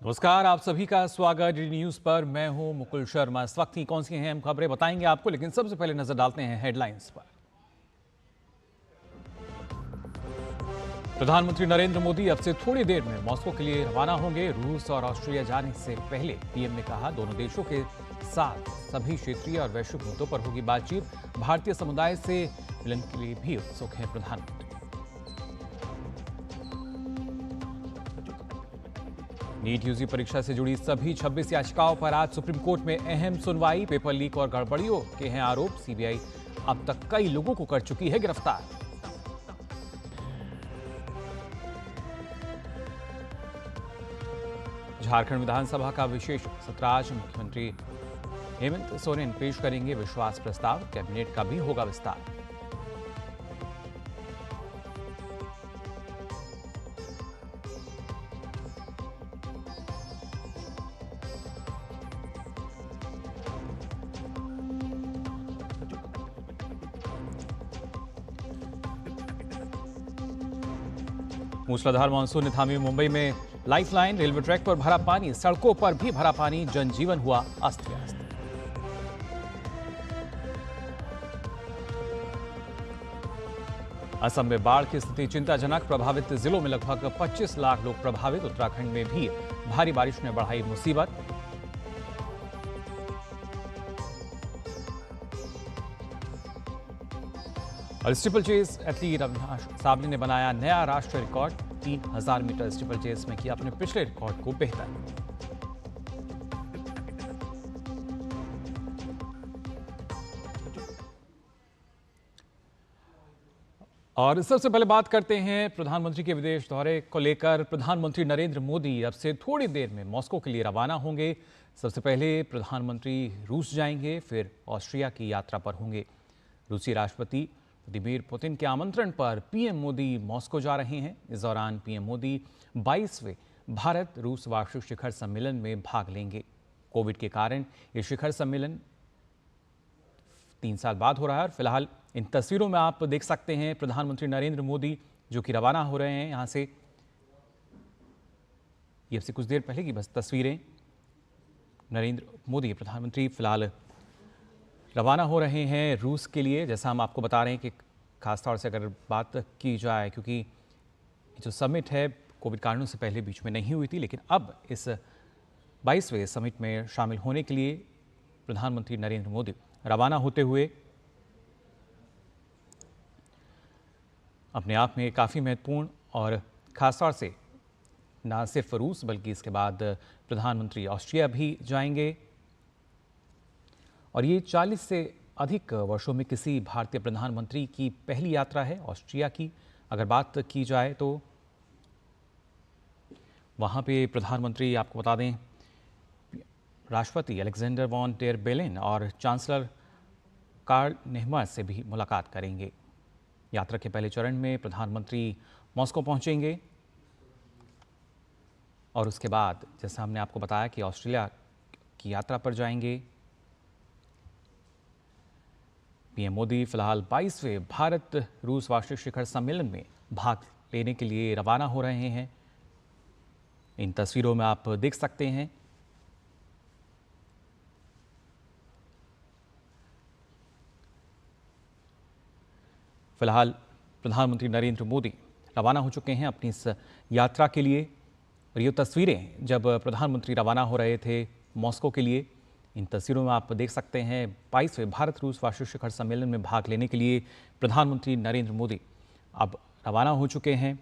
नमस्कार, आप सभी का स्वागत डी न्यूज पर। मैं हूं मुकुल शर्मा। इस वक्त की कौन सी अहम खबरें बताएंगे आपको, लेकिन सबसे पहले नजर डालते हैं हेडलाइंस पर। प्रधानमंत्री नरेंद्र मोदी अब से थोड़ी देर में मॉस्को के लिए रवाना होंगे। रूस और ऑस्ट्रेलिया जाने से पहले पीएम ने कहा, दोनों देशों के साथ सभी क्षेत्रीय और वैश्विक मुद्दों पर होगी बातचीत। भारतीय समुदाय से मिलन के लिए भी उत्सुक हैं प्रधानमंत्री। नीट यूजी परीक्षा से जुड़ी सभी 26 याचिकाओं पर आज सुप्रीम कोर्ट में अहम सुनवाई। पेपर लीक और गड़बड़ियों के हैं आरोप। सीबीआई अब तक कई लोगों को कर चुकी है गिरफ्तार। झारखंड विधानसभा का विशेष सत्र आज। मुख्यमंत्री हेमंत सोरेन पेश करेंगे विश्वास प्रस्ताव। कैबिनेट का भी होगा विस्तार। मूसलाधार मानसून ने थामी मुंबई में लाइफलाइन। रेलवे ट्रैक पर भरा पानी, सड़कों पर भी भरा पानी। जनजीवन हुआ अस्त व्यस्त। असम में बाढ़ की स्थिति चिंताजनक। प्रभावित जिलों में लगभग 25 लाख लोग प्रभावित। उत्तराखंड में भी भारी बारिश ने बढ़ाई मुसीबत। और steeplechase athlete Avinash Sable ने बनाया नया राष्ट्रीय रिकॉर्ड। 3000 मीटर स्टीपल चेस में किया अपने पिछले रिकॉर्ड को बेहतर। और सबसे पहले बात करते हैं प्रधानमंत्री के विदेश दौरे को लेकर। प्रधानमंत्री नरेंद्र मोदी अब से थोड़ी देर में मॉस्को के लिए रवाना होंगे। सबसे पहले प्रधानमंत्री रूस जाएंगे, फिर ऑस्ट्रिया की यात्रा पर होंगे। रूसी राष्ट्रपति व्लादिमीर पुतिन के आमंत्रण पर पीएम मोदी मॉस्को जा रहे हैं। इस दौरान पीएम मोदी 22वें भारत रूस वार्षिक शिखर सम्मेलन में भाग लेंगे। कोविड के कारण ये शिखर सम्मेलन 3 साल बाद हो रहा है। और फिलहाल इन तस्वीरों में आप देख सकते हैं प्रधानमंत्री नरेंद्र मोदी जो कि रवाना हो रहे हैं यहाँ से। ये अब से कुछ देर पहले की बस तस्वीरें। नरेंद्र मोदी प्रधानमंत्री फिलहाल रवाना हो रहे हैं रूस के लिए। जैसा हम आपको बता रहे हैं कि खासतौर से अगर बात की जाए, क्योंकि जो समिट है कोविड कारणों से पहले बीच में नहीं हुई थी, लेकिन अब इस 22वें समिट में शामिल होने के लिए प्रधानमंत्री नरेंद्र मोदी रवाना होते हुए अपने आप में काफ़ी महत्वपूर्ण। और खासतौर से न सिर्फ रूस बल्कि इसके बाद प्रधानमंत्री ऑस्ट्रिया भी जाएंगे। और ये 40 से अधिक वर्षों में किसी भारतीय प्रधानमंत्री की पहली यात्रा है ऑस्ट्रिया की। अगर बात की जाए तो वहाँ पे प्रधानमंत्री, आपको बता दें, राष्ट्रपति अलेक्जेंडर वॉन डेर बेलेन और चांसलर कार्ल नेहमर से भी मुलाकात करेंगे। यात्रा के पहले चरण में प्रधानमंत्री मॉस्को पहुंचेंगे और उसके बाद जैसा हमने आपको बताया कि ऑस्ट्रेलिया की यात्रा पर जाएंगे। पीएम मोदी फिलहाल 22वें भारत रूस वार्षिक शिखर सम्मेलन में भाग लेने के लिए रवाना हो रहे हैं। इन तस्वीरों में आप देख सकते हैं फिलहाल प्रधानमंत्री नरेंद्र मोदी रवाना हो चुके हैं अपनी इस यात्रा के लिए। और ये तस्वीरें जब प्रधानमंत्री रवाना हो रहे थे मॉस्को के लिए, इन तस्वीरों में आप देख सकते हैं 22वें भारत रूस वार्षिक शिखर सम्मेलन में भाग लेने के लिए प्रधानमंत्री नरेंद्र मोदी अब रवाना हो चुके हैं।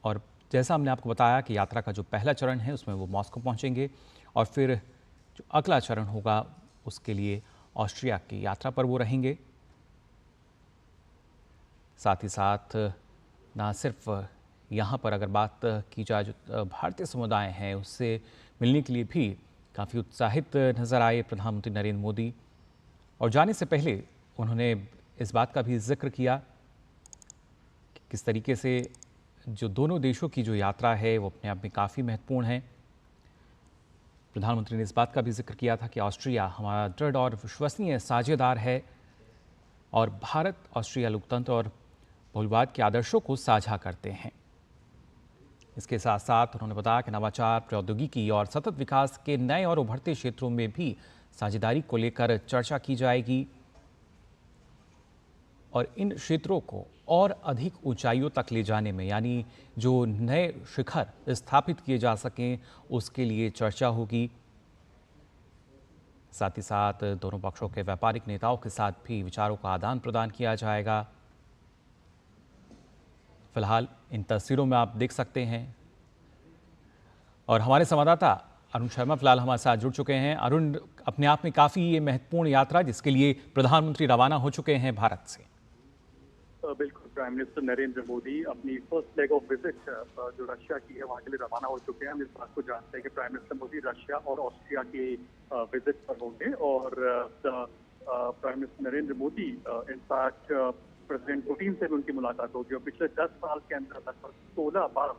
और जैसा हमने आपको बताया कि यात्रा का जो पहला चरण है उसमें वो मॉस्को पहुंचेंगे और फिर जो अगला चरण होगा उसके लिए ऑस्ट्रिया की यात्रा पर वो रहेंगे। साथ ही साथ ना सिर्फ यहाँ पर अगर बात की जाए जो भारतीय समुदाय हैं उससे मिलने के लिए भी काफ़ी उत्साहित नजर आए प्रधानमंत्री नरेंद्र मोदी। और जाने से पहले उन्होंने इस बात का भी जिक्र किया कि किस तरीके से जो दोनों देशों की जो यात्रा है वो अपने आप में काफ़ी महत्वपूर्ण है। प्रधानमंत्री ने इस बात का भी जिक्र किया था कि ऑस्ट्रिया हमारा दृढ़ और विश्वसनीय साझेदार है और भारत ऑस्ट्रिया लोकतंत्र और बहुलवाद के आदर्शों को साझा करते हैं। इसके साथ साथ उन्होंने बताया कि नवाचार, प्रौद्योगिकी और सतत विकास के नए और उभरते क्षेत्रों में भी साझेदारी को लेकर चर्चा की जाएगी और इन क्षेत्रों को और अधिक ऊंचाइयों तक ले जाने में, यानी जो नए शिखर स्थापित किए जा सकें, उसके लिए चर्चा होगी। साथ ही साथ दोनों पक्षों के व्यापारिक नेताओं के साथ भी विचारों का आदान प्रदान किया जाएगा। फिलहाल इन तस्वीरों में आप देख सकते हैं और हमारे संवाददाता अरुण शर्मा फिलहाल हमारे साथ जुड़ चुके हैं। अरुण, अपने आप में काफी ये महत्वपूर्ण यात्रा जिसके लिए प्रधानमंत्री रवाना हो चुके हैं भारत से। बिल्कुल, प्राइम मिनिस्टर नरेंद्र मोदी अपनी फर्स्ट लेग ऑफ विजिट जो रशिया की है वहाँ के लिए रवाना हो चुके हैं। हम इस बात को जानते हैं कि प्राइम मिनिस्टर मोदी रशिया और ऑस्ट्रिया की विजिट पर होंगे और prime minister Narendra Modi in fact president Putin से भी उनकी मुलाकात होगी और पिछले 10 साल के अंदर लगभग 16 बार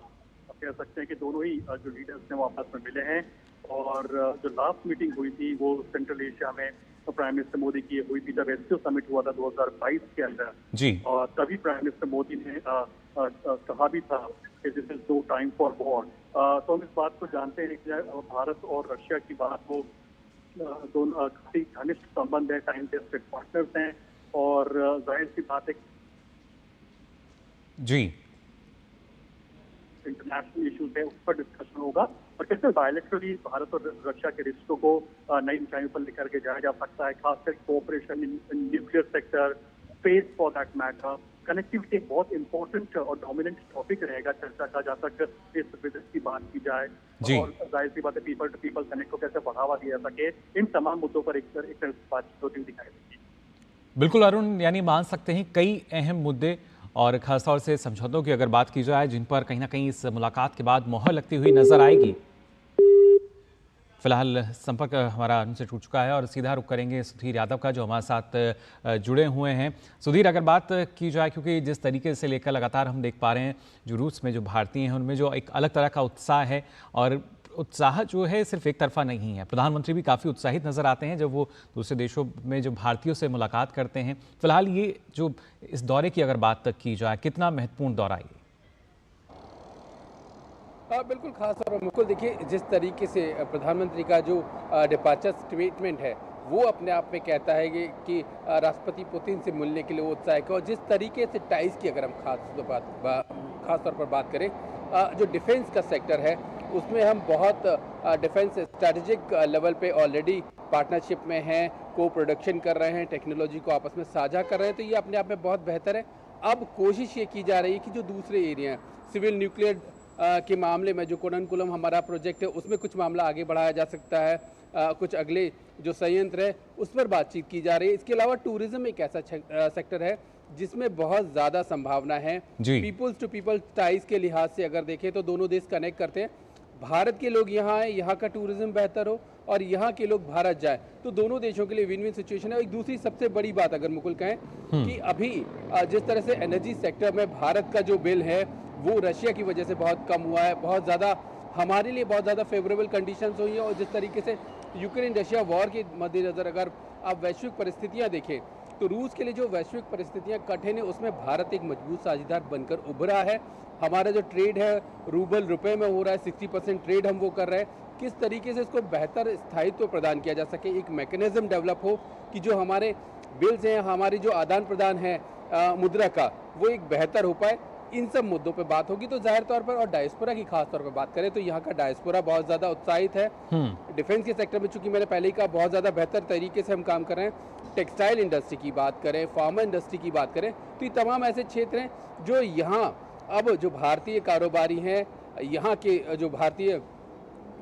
कह सकते हैं कि दोनों ही जो लीडर्स हैं वो आपस में मिले हैं। और जो लास्ट मीटिंग हुई थी वो सेंट्रल एशिया में प्राइम मिनिस्टर मोदी की हुई थी जब एससीओ समिट हुआ था 2022 के अंदर जी। और तभी प्राइम मिनिस्टर मोदी ने कहा भी था कि this is no time for war. तो हम इस बात को जानते हैं कि भारत और रशिया की बात हो, दोनों काफी घनिष्ठ संबंध है, टाइम टेस्टेड पार्टनर्स हैं और जाहिर सी बात है जी इंटरनेशनल इश्यूज है उस पर डिस्कशन होगा और कैसे बायलैटरली भारत और रशिया के रिश्तों को नई ऊंचाइयों पर लेकर के जाया जा सकता है, खासकर cooperation in nuclear sector, space for that matter. Connectivity एक बहुत इंपॉर्टेंट और डोमिनेंट टॉपिक रहेगा चर्चा का जहाँ तक इस विजिट की बात की जाए और जाहिर सी बात है पीपल टू पीपल कनेक्ट को कैसे बढ़ावा दिया जा सके, इन तमाम मुद्दों पर एक बातचीत होती हुई दिखाई देगी। बिल्कुल अरुण, यानी मान सकते हैं कई अहम मुद्दे और खासतौर से समझौतों की अगर बात की जाए जिन पर कहीं ना कहीं इस मुलाकात के बाद मोहर लगती हुई नजर आएगी। फिलहाल संपर्क हमारा उनसे टूट चुका है और सीधा रुख करेंगे सुधीर यादव का जो हमारे साथ जुड़े हुए हैं। सुधीर, अगर बात की जाए, क्योंकि जिस तरीके से लेकर लगातार हम देख पा रहे हैं जो रूस में जो भारतीय हैं उनमें जो एक अलग तरह का उत्साह है और उत्साह जो है सिर्फ एक तरफा नहीं है। प्रधानमंत्री भी काफ़ी उत्साहित नजर आते हैं जब वो दूसरे देशों में जो भारतीयों से मुलाकात करते हैं। फिलहाल ये जो इस दौरे की अगर बात की जाए, कितना महत्वपूर्ण दौरा ये? बिल्कुल खास और मुकुल, देखिए जिस तरीके से प्रधानमंत्री का जो डिपार्चर स्टेटमेंट है वो अपने आप में कहता है कि राष्ट्रपति पुतिन से मिलने के लिए वो उत्साह है और जिस तरीके से टाइज की अगर हम खास तौर पर बात करें, जो डिफेंस का सेक्टर है उसमें हम बहुत डिफेंस स्ट्रैटेजिक लेवल पे ऑलरेडी पार्टनरशिप में हैं, को प्रोडक्शन कर रहे हैं, टेक्नोलॉजी को आपस में साझा कर रहे हैं, तो ये अपने आप में बहुत बेहतर है। अब कोशिश ये की जा रही है कि जो दूसरे एरिया हैं, सिविल न्यूक्लियर के मामले में जो कुडनकुलम हमारा प्रोजेक्ट है उसमें कुछ मामला आगे बढ़ाया जा सकता है, कुछ अगले जो संयंत्र है उस पर बातचीत की जा रही है। इसके अलावा टूरिज्म एक ऐसा सेक्टर है जिसमें बहुत ज़्यादा संभावना है। पीपल्स टू पीपल टाइज के लिहाज से अगर देखें तो दोनों देश कनेक्ट करते हैं, भारत के लोग यहाँ आए, यहाँ का टूरिज्म बेहतर हो और यहाँ के लोग भारत जाए तो दोनों देशों के लिए विन विन सिचुएशन है। एक दूसरी सबसे बड़ी बात अगर मुकुल कहें कि अभी जिस तरह से एनर्जी सेक्टर में भारत का जो बिल है वो रशिया की वजह से बहुत कम हुआ है, बहुत ज़्यादा हमारे लिए बहुत ज़्यादा फेवरेबल कंडीशंस हुई हैं और जिस तरीके से यूक्रेन रशिया वॉर के मद्देनज़र अगर आप वैश्विक परिस्थितियाँ देखें तो रूस के लिए जो वैश्विक परिस्थितियाँ कठिन है उसमें भारत एक मजबूत साझेदार बनकर उभरा है। हमारा जो ट्रेड है रूबल रुपए में हो रहा है, 60% ट्रेड हम वो कर रहे हैं। किस तरीके से इसको बेहतर स्थायित्व प्रदान किया जा सके, एक मैकेनिज्म डेवलप हो कि जो हमारे बिल्स हैं, हमारी जो आदान प्रदान है मुद्रा का, वो एक बेहतर हो पाए, इन सब मुद्दों पे बात होगी। तो जाहिर तौर पर और डायस्पोरा की खास तौर पर बात करें तो यहाँ का डायस्पोरा बहुत ज़्यादा उत्साहित है। डिफेंस के सेक्टर में चूंकि मैंने पहले ही कहा बहुत ज़्यादा बेहतर तरीके से हम काम कर रहे हैं। टेक्सटाइल इंडस्ट्री की बात करें, फार्मा इंडस्ट्री की बात करें तो ये तमाम ऐसे क्षेत्र हैं जो यहाँ अब जो भारतीय कारोबारी हैं, यहाँ के जो भारतीय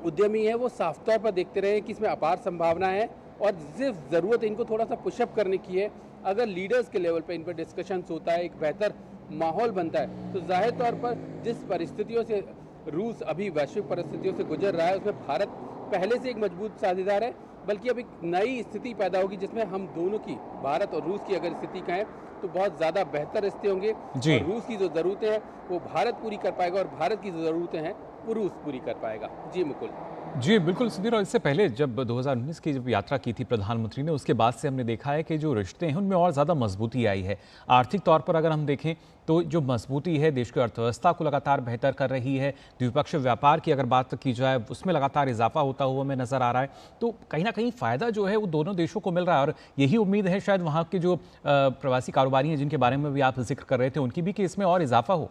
उद्यमी हैं वो साफ तौर पर देखते रहे कि इसमें अपार संभावना है और सिर्फ ज़रूरत इनको थोड़ा सा पुशअप करने की है। अगर लीडर्स के लेवल पे इन पर डिस्कशंस होता है, एक बेहतर माहौल बनता है तो जाहिर तौर पर जिस परिस्थितियों से रूस अभी वैश्विक परिस्थितियों से गुजर रहा है उसमें भारत पहले से एक मजबूत साझेदार है, बल्कि अब एक नई स्थिति पैदा होगी जिसमें हम दोनों की, भारत और रूस की अगर स्थिति कहें तो बहुत ज़्यादा बेहतर रिश्ते होंगे। और रूस की जो ज़रूरतें हैं वो भारत पूरी कर पाएगा और भारत की जो ज़रूरतें हैं वो रूस पूरी कर पाएगा। जी मुकुल। जी, बिल्कुल सुधीर, और इससे पहले जब 2019 की जब यात्रा की थी प्रधानमंत्री ने, उसके बाद से हमने देखा है कि जो रिश्ते हैं उनमें और ज़्यादा मजबूती आई है। आर्थिक तौर पर अगर हम देखें तो जो मजबूती है देश की अर्थव्यवस्था को लगातार बेहतर कर रही है। द्विपक्षीय व्यापार की अगर बात की जाए उसमें लगातार इजाफा होता हुआ हमें नज़र आ रहा है। तो कहीं ना कहीं फ़ायदा जो है वो दोनों देशों को मिल रहा है, और यही उम्मीद है शायद वहाँ के जो प्रवासी कारोबारी हैं जिनके बारे में भी आप जिक्र कर रहे थे उनकी भी, कि इसमें और इजाफा हो।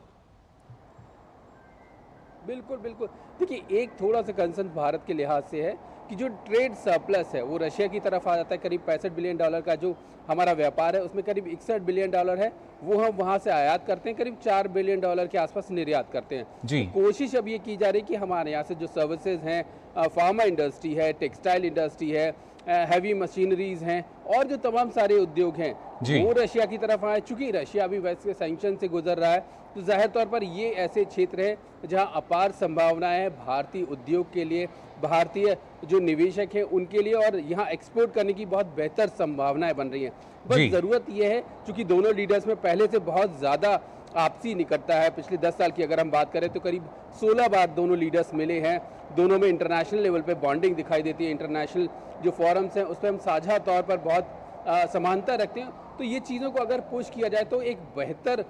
बिल्कुल, बिल्कुल। देखिए, एक थोड़ा-सा कंसर्न भारत के लिहाज से है कि जो ट्रेड सरप्लस है, वो रशिया की तरफ आ जाता है। करीब $65 बिलियन का जो हमारा व्यापार है, उसमें करीब $61 बिलियन है, वो हम वहाँ से आयात करते हैं, करीब $4 बिलियन के आसपास निर्यात करते हैं। जी। तो कोशिश अब ये की जा रही है कि हमारे यहाँ से जो सर्विसेज हैं, फार्मा इंडस्ट्री है, टेक्सटाइल इंडस्ट्री है, हैवी मशीनरीज हैं और जो तमाम सारे उद्योग हैं, जी। वो रशिया की तरफ आए। चूंकि रशिया अभी वैसे सैंक्शन से गुजर रहा है, तो जाहिर तौर पर ये ऐसे क्षेत्र हैं जहां अपार संभावनाएं हैं भारतीय उद्योग के लिए, भारतीय जो निवेशक हैं उनके लिए, और यहाँ एक्सपोर्ट करने की बहुत बेहतर संभावनाएं बन रही हैं। बस ज़रूरत यह है, चूंकि दोनों लीडर्स में पहले से बहुत ज़्यादा आपसी निकटता है। पिछले 10 साल की अगर हम बात करें तो करीब 16 बार दोनों लीडर्स मिले हैं। दोनों में इंटरनेशनल लेवल पे बॉन्डिंग दिखाई देती है। इंटरनेशनल जो फोरम्स हैं उस पर हम साझा तौर पर बहुत समानता रखते हैं। तो ये चीज़ों को अगर पुश किया जाए तो एक बेहतर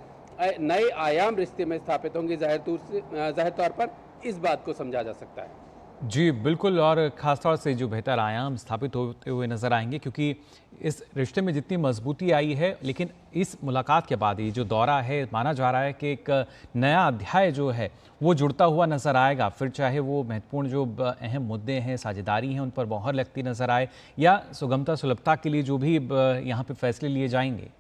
नए आयाम रिश्ते में स्थापित होंगे। जाहिर तौर पर इस बात को समझा जा सकता है। जी बिल्कुल, और ख़ासतौर से जो बेहतर आयाम स्थापित होते हुए नज़र आएंगे, क्योंकि इस रिश्ते में जितनी मजबूती आई है, लेकिन इस मुलाकात के बाद ये जो दौरा है, माना जा रहा है कि एक नया अध्याय जो है वो जुड़ता हुआ नज़र आएगा। फिर चाहे वो महत्वपूर्ण जो अहम मुद्दे हैं, साझेदारी हैं, उन पर मोहर लगती नज़र आए, या सुगमता सुलभता के लिए जो भी यहाँ पे फैसले लिए जाएंगे।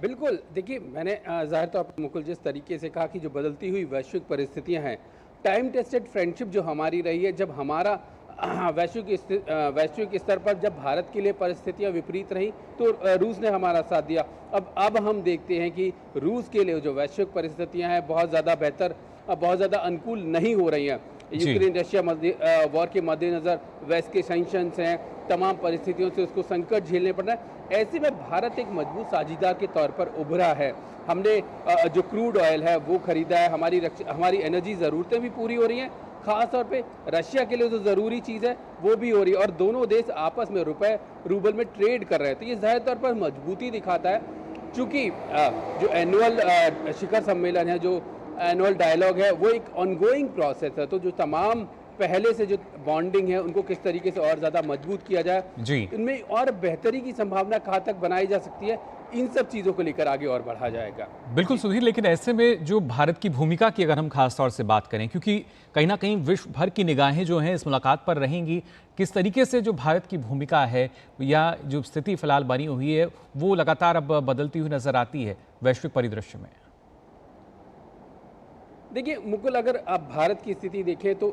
बिल्कुल। देखिए, मैंने ज़ाहिर तौर पर मुकुल जिस तरीके से कहा कि जो बदलती हुई वैश्विक परिस्थितियां हैं, टाइम टेस्टेड फ्रेंडशिप जो हमारी रही है, जब हमारा वैश्विक स्तर पर जब भारत के लिए परिस्थितियां विपरीत रही तो रूस ने हमारा साथ दिया। अब हम देखते हैं कि रूस के लिए जो वैश्विक परिस्थितियां हैं बहुत ज़्यादा बेहतर, बहुत ज़्यादा अनुकूल नहीं हो रही हैं। यूक्रेन रशिया वॉर के मद्देनज़र वेस्ट के सैंक्शंस हैं, तमाम परिस्थितियों से उसको संकट झेलने पड़ रहा है। ऐसे में भारत एक मजबूत साझेदार के तौर पर उभरा है। हमने जो क्रूड ऑयल है वो खरीदा है, हमारी एनर्जी ज़रूरतें भी पूरी हो रही हैं। ख़ास तौर पे रशिया के लिए जो ज़रूरी चीज़ है वो भी हो रही है, और दोनों देश आपस में रुपए रूबल में ट्रेड कर रहे हैं। तो ये ज़ाहिर तौर पर मजबूती दिखाता है। चूँकि जो एनुअल शिखर सम्मेलन है, जो एनुअल डायलॉग है, वो एक ऑनगोइंग प्रोसेस है। तो जो तमाम पहले से जो बॉन्डिंग है उनको किस तरीके से और ज़्यादा मजबूत किया जाए, जी, इनमें और बेहतरी की संभावना कहाँ तक बनाई जा सकती है, इन सब चीज़ों को लेकर आगे और बढ़ा जाएगा। बिल्कुल सुधीर, लेकिन ऐसे में जो भारत की भूमिका की अगर हम खास तौर से बात करें, क्योंकि कहीं ना कहीं विश्व भर की निगाहें जो हैं इस मुलाकात पर रहेंगी, किस तरीके से जो भारत की भूमिका है या जो स्थिति फिलहाल बनी हुई है वो लगातार अब बदलती हुई नजर आती है वैश्विक परिदृश्य में। देखिए मुकुल, अगर आप भारत की स्थिति देखें तो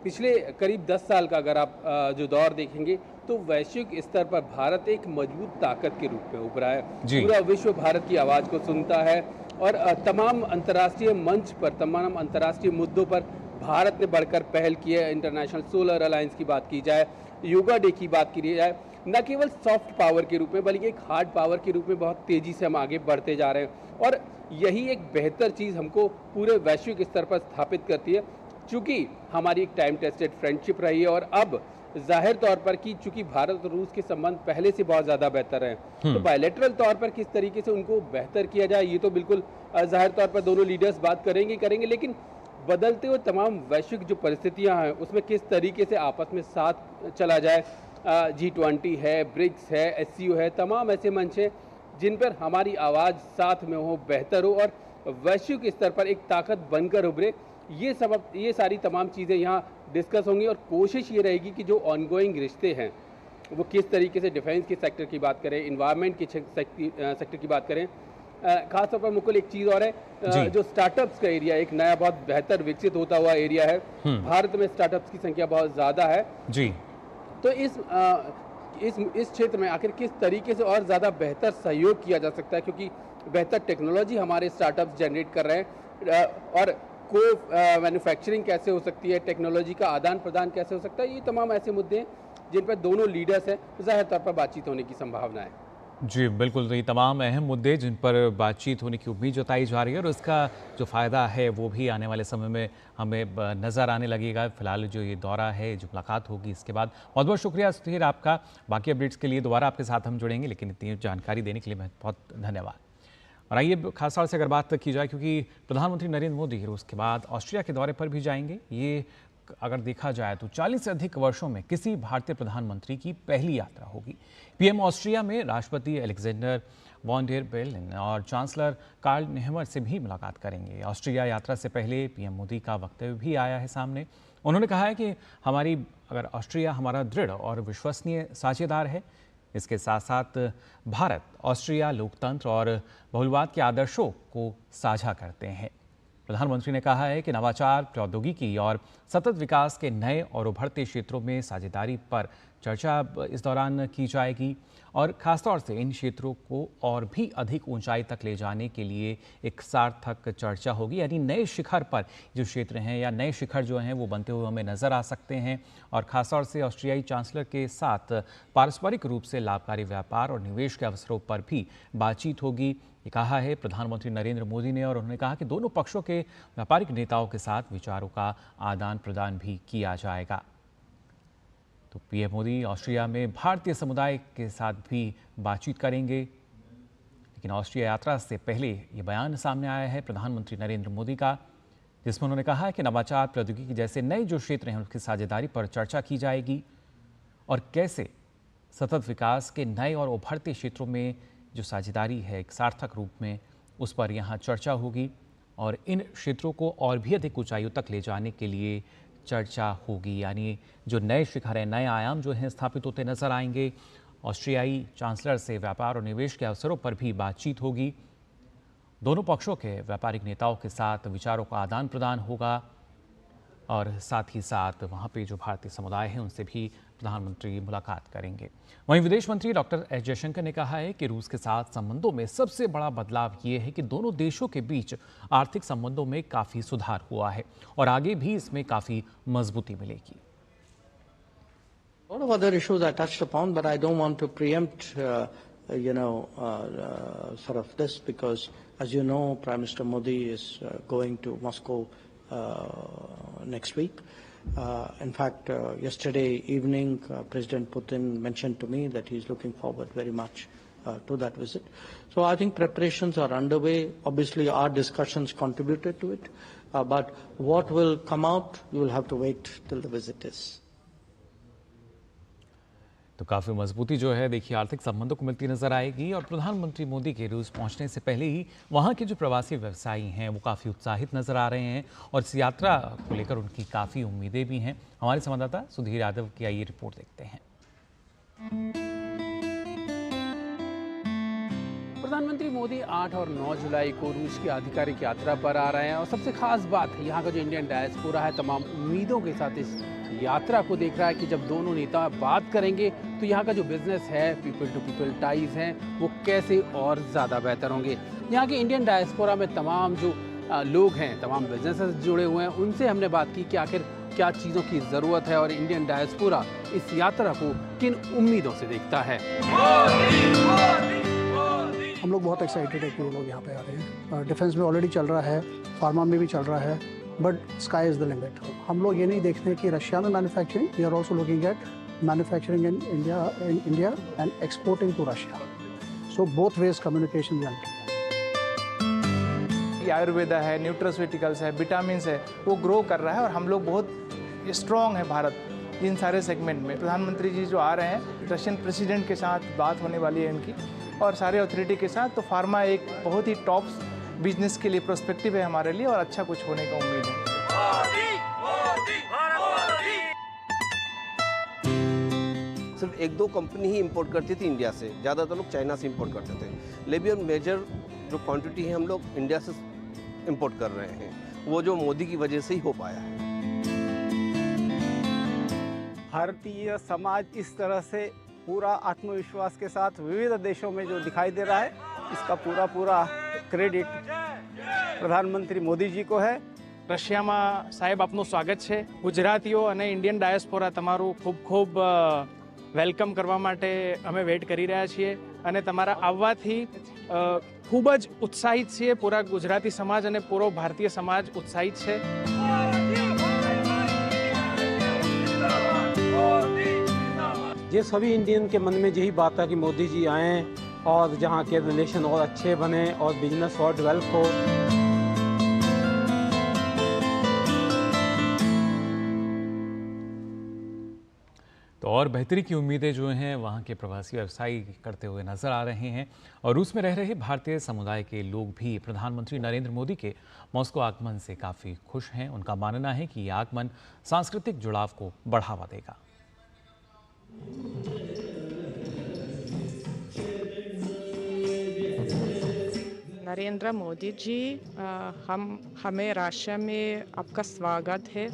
पिछले करीब 10 साल का अगर आप जो दौर देखेंगे तो वैश्विक स्तर पर भारत एक मजबूत ताकत के रूप में उभरा है। पूरा विश्व भारत की आवाज़ को सुनता है, और तमाम अंतर्राष्ट्रीय मंच पर, तमाम अंतर्राष्ट्रीय मुद्दों पर भारत ने बढ़कर पहल की है। इंटरनेशनल सोलर अलायंस की बात की जाए, योगा डे की बात की जाए, न केवल सॉफ्ट पावर के रूप में बल्कि एक हार्ड पावर के रूप में बहुत तेज़ी से हम आगे बढ़ते जा रहे हैं। और यही एक बेहतर चीज़ हमको पूरे वैश्विक स्तर पर स्थापित करती है, चूँकि हमारी एक टाइम टेस्टेड फ्रेंडशिप रही है। और अब जाहिर तौर पर कि चूँकि भारत और रूस के संबंध पहले से बहुत ज़्यादा बेहतर हैं, तो बायलैटरल तौर पर किस तरीके से उनको बेहतर किया जाए, ये तो बिल्कुल जाहिर तौर पर दोनों लीडर्स बात करेंगे, लेकिन बदलते हुए तमाम वैश्विक जो परिस्थितियाँ हैं उसमें किस तरीके से आपस में साथ चला जाए। G20 है, ब्रिक्स है, SCO है, तमाम ऐसे मंच हैं जिन पर हमारी आवाज़ साथ में हो, बेहतर हो और वैश्विक स्तर पर एक ताकत बनकर उभरे। ये सारी तमाम चीज़ें यहाँ डिस्कस होंगी, और कोशिश ये रहेगी कि जो ऑनगोइंग रिश्ते हैं वो किस तरीके से, डिफेंस के सेक्टर की बात करें, इन्वायरमेंट के सेक्टर की बात करें, खासतौर पर मुकुल एक चीज़ और है, जो स्टार्टअप्स का एरिया एक नया बहुत बेहतर विकसित होता हुआ एरिया है। भारत में स्टार्टअप्स की संख्या बहुत ज़्यादा है जी। तो इस क्षेत्र में आखिर किस तरीके से और ज़्यादा बेहतर सहयोग किया जा सकता है, क्योंकि बेहतर टेक्नोलॉजी हमारे स्टार्टअप्स जनरेट कर रहे हैं, और मैन्युफैक्चरिंग कैसे हो सकती है, टेक्नोलॉजी का आदान प्रदान कैसे हो सकता है, ये तमाम ऐसे मुद्दे हैं जिन पर दोनों लीडर्स हैं, ज़ाहिर तौर पर बातचीत होने की संभावना है। जी, बिल्कुल, तो ये तमाम अहम मुद्दे जिन पर बातचीत होने की उम्मीद जताई जा रही है और उसका जो फ़ायदा है वो भी आने वाले समय में हमें नज़र आने लगेगा। फ़िलहाल जो ये दौरा है, जो मुलाकात होगी इसके बाद। बहुत-बहुत शुक्रिया सुधीर आपका। बाकी अपडेट्स के लिए दोबारा आपके साथ हम जुड़ेंगे, लेकिन इतनी जानकारी देने के लिए बहुत धन्यवाद। और आइए खास तौर से अगर बात की जाए, क्योंकि प्रधानमंत्री नरेंद्र मोदी रूस के बाद ऑस्ट्रिया के दौरे पर भी जाएंगे। ये अगर देखा जाए तो 40 से अधिक वर्षों में किसी भारतीय प्रधानमंत्री की पहली यात्रा होगी। पीएम ऑस्ट्रिया में राष्ट्रपति अलेक्जेंडर वॉन डेर बेलेन और चांसलर कार्ल नेहमर से भी मुलाकात करेंगे। ऑस्ट्रिया यात्रा से पहले पीएम मोदी का वक्तव्य भी आया है सामने। उन्होंने कहा है कि ऑस्ट्रिया हमारा दृढ़ और विश्वसनीय साझेदार है। इसके साथ साथ भारत ऑस्ट्रिया लोकतंत्र और बहुलवाद के आदर्शों को साझा करते हैं। प्रधानमंत्री ने कहा है कि नवाचार, प्रौद्योगिकी और सतत विकास के नए और उभरते क्षेत्रों में साझेदारी पर चर्चा इस दौरान की जाएगी और खासतौर से इन क्षेत्रों को और भी अधिक ऊंचाई तक ले जाने के लिए एक सार्थक चर्चा होगी। यानी नए शिखर पर जो क्षेत्र हैं या नए शिखर जो हैं वो बनते हुए हमें नज़र आ सकते हैं और खासतौर से ऑस्ट्रियाई चांसलर के साथ पारस्परिक रूप से लाभकारी व्यापार और निवेश के अवसरों पर भी बातचीत होगी। ये कहा है प्रधानमंत्री नरेंद्र मोदी ने और उन्होंने कहा कि दोनों पक्षों के व्यापारिक नेताओं के साथ विचारों का आदान प्रदान भी किया जाएगा। तो पीएम मोदी ऑस्ट्रिया में भारतीय समुदाय के साथ भी बातचीत करेंगे। लेकिन ऑस्ट्रिया यात्रा से पहले ये बयान सामने आया है प्रधानमंत्री नरेंद्र मोदी का, जिसमें उन्होंने कहा है कि नवाचार, प्रौद्योगिकी जैसे नए जो क्षेत्र हैं उसकी साझेदारी पर चर्चा की जाएगी और कैसे सतत विकास के नए और उभरते क्षेत्रों में जो साझेदारी है एक सार्थक रूप में उस पर यहाँ चर्चा होगी और इन क्षेत्रों को और भी अधिक ऊंचाइयों तक ले जाने के लिए चर्चा होगी। यानी जो नए शिखर हैं, नए आयाम जो हैं स्थापित होते नजर आएंगे। ऑस्ट्रियाई चांसलर से व्यापार और निवेश के अवसरों पर भी बातचीत होगी। दोनों पक्षों के व्यापारिक नेताओं के साथ विचारों का आदान प्रदान होगा और साथ ही साथ वहाँ पे जो भारतीय समुदाय है उनसे भी प्रधानमंत्री मुलाकात करेंगे। वहीं विदेश मंत्री डॉक्टर एस जयशंकर ने कहा है कि रूस के साथ संबंधों में सबसे बड़ा बदलाव ये है कि दोनों देशों के बीच आर्थिक संबंधों में काफ़ी सुधार हुआ है और आगे भी इसमें काफ़ी मजबूती मिलेगी। A lot of other issues I touched upon, but I don't want to preempt, sort of this because, as you know, Prime Minister Modi is going to Moscow next week. In fact, yesterday evening, President Putin mentioned to me that he's looking forward very much to that visit. So I think preparations are underway. Obviously, our discussions contributed to it, but what will come out, you will have to wait till the visit is. तो काफ़ी मजबूती जो है देखिए आर्थिक संबंधों को मिलती नजर आएगी और प्रधानमंत्री मोदी के रूस पहुंचने से पहले ही वहां के जो प्रवासी व्यवसायी हैं वो काफ़ी उत्साहित नजर आ रहे हैं और इस यात्रा को लेकर उनकी काफ़ी उम्मीदें भी हैं। हमारे संवाददाता सुधीर यादव की आइए रिपोर्ट देखते हैं। प्रधानमंत्री मोदी 8 और 9 जुलाई को रूस की आधिकारिक यात्रा पर आ रहे हैं और सबसे खास बात है यहाँ का जो इंडियन डायस्पोरा है तमाम उम्मीदों के साथ इस यात्रा को देख रहा है कि जब दोनों नेता बात करेंगे तो यहाँ का जो बिजनेस है, पीपल टू पीपल टाइज हैं, वो कैसे और ज़्यादा बेहतर होंगे। यहाँ के इंडियन डायस्पोरा में तमाम जो लोग हैं, तमाम बिजनेसेस जुड़े हुए हैं, उनसे हमने बात की कि आखिर क्या चीज़ों की ज़रूरत है और इंडियन डायस्पोरा इस यात्रा को किन उम्मीदों से देखता है। हम लोग बहुत एक्साइटेड है कि ये लोग यहाँ पे आ रहे हैं। डिफेंस में ऑलरेडी चल रहा है, फार्मा में भी चल रहा है, but sky is the limit. हम लोग ये नहीं देखते कि रशिया में manufacturing, we are also looking at manufacturing in India and exporting to Russia. So both ways communication Ayurveda है, न्यूट्रास्यूटिकल्स है, विटामिन है, वो ग्रो कर रहा है और हम लोग बहुत स्ट्रॉन्ग है भारत इन सारे सेगमेंट में। प्रधानमंत्री जी जो आ रहे हैं, रशियन प्रेसिडेंट के साथ बात होने वाली है इनकी और सारे अथॉरिटी के साथ, तो फार्मा एक बहुत ही टॉप बिजनेस के लिए प्रोस्पेक्टिव है हमारे लिए और अच्छा कुछ होने का उम्मीद है। सिर्फ 1-2 कंपनी ही इंपोर्ट करती थी इंडिया से, ज़्यादातर लोग चाइना से इंपोर्ट करते थे। लेकिन मेजर जो क्वांटिटी है हम लोग इंडिया से इंपोर्ट कर रहे हैं, वो जो मोदी की वजह से ही हो पाया है। भारतीय समाज इस तरह से पूरा आत्मविश्वास के साथ विविध देशों में जो दिखाई दे रहा है, इसका पूरा क्रेडिट प्रधानमंत्री मोदी जी को है। રશિયામાં સાહેબ આપનું સ્વાગત છે। ગુજરાતીઓ અને ઇન્ડિયન ડાયસ્પોરા તમારું ખૂબ વેલકમ કરવા માટે અમે વેઇટ કરી રહ્યા છીએ। અને તમારા આવવાથી ખૂબ જ ઉત્સાહિત છીએ. પૂરા ગુજરાતી સમાજ અને પૂરો ભારતીય સમાજ ઉત્સાહિત છે. ये सभी इंडियन के मन में यही बात है कि मोदी जी आएँ और जहाँ के रिलेशन और अच्छे बने और बिजनेस और डेवलप हो. तो और बेहतरी की उम्मीदें जो हैं वहाँ के प्रवासी व्यवसायी करते हुए नजर आ रहे हैं और रूस में रह रहे भारतीय समुदाय के लोग भी प्रधानमंत्री नरेंद्र मोदी के मॉस्को आगमन से काफ़ी खुश हैं. उनका मानना है कि ये आगमन सांस्कृतिक जुड़ाव को बढ़ावा देगा. नरेंद्र मोदी जी, हमें रशिया में आपका स्वागत है.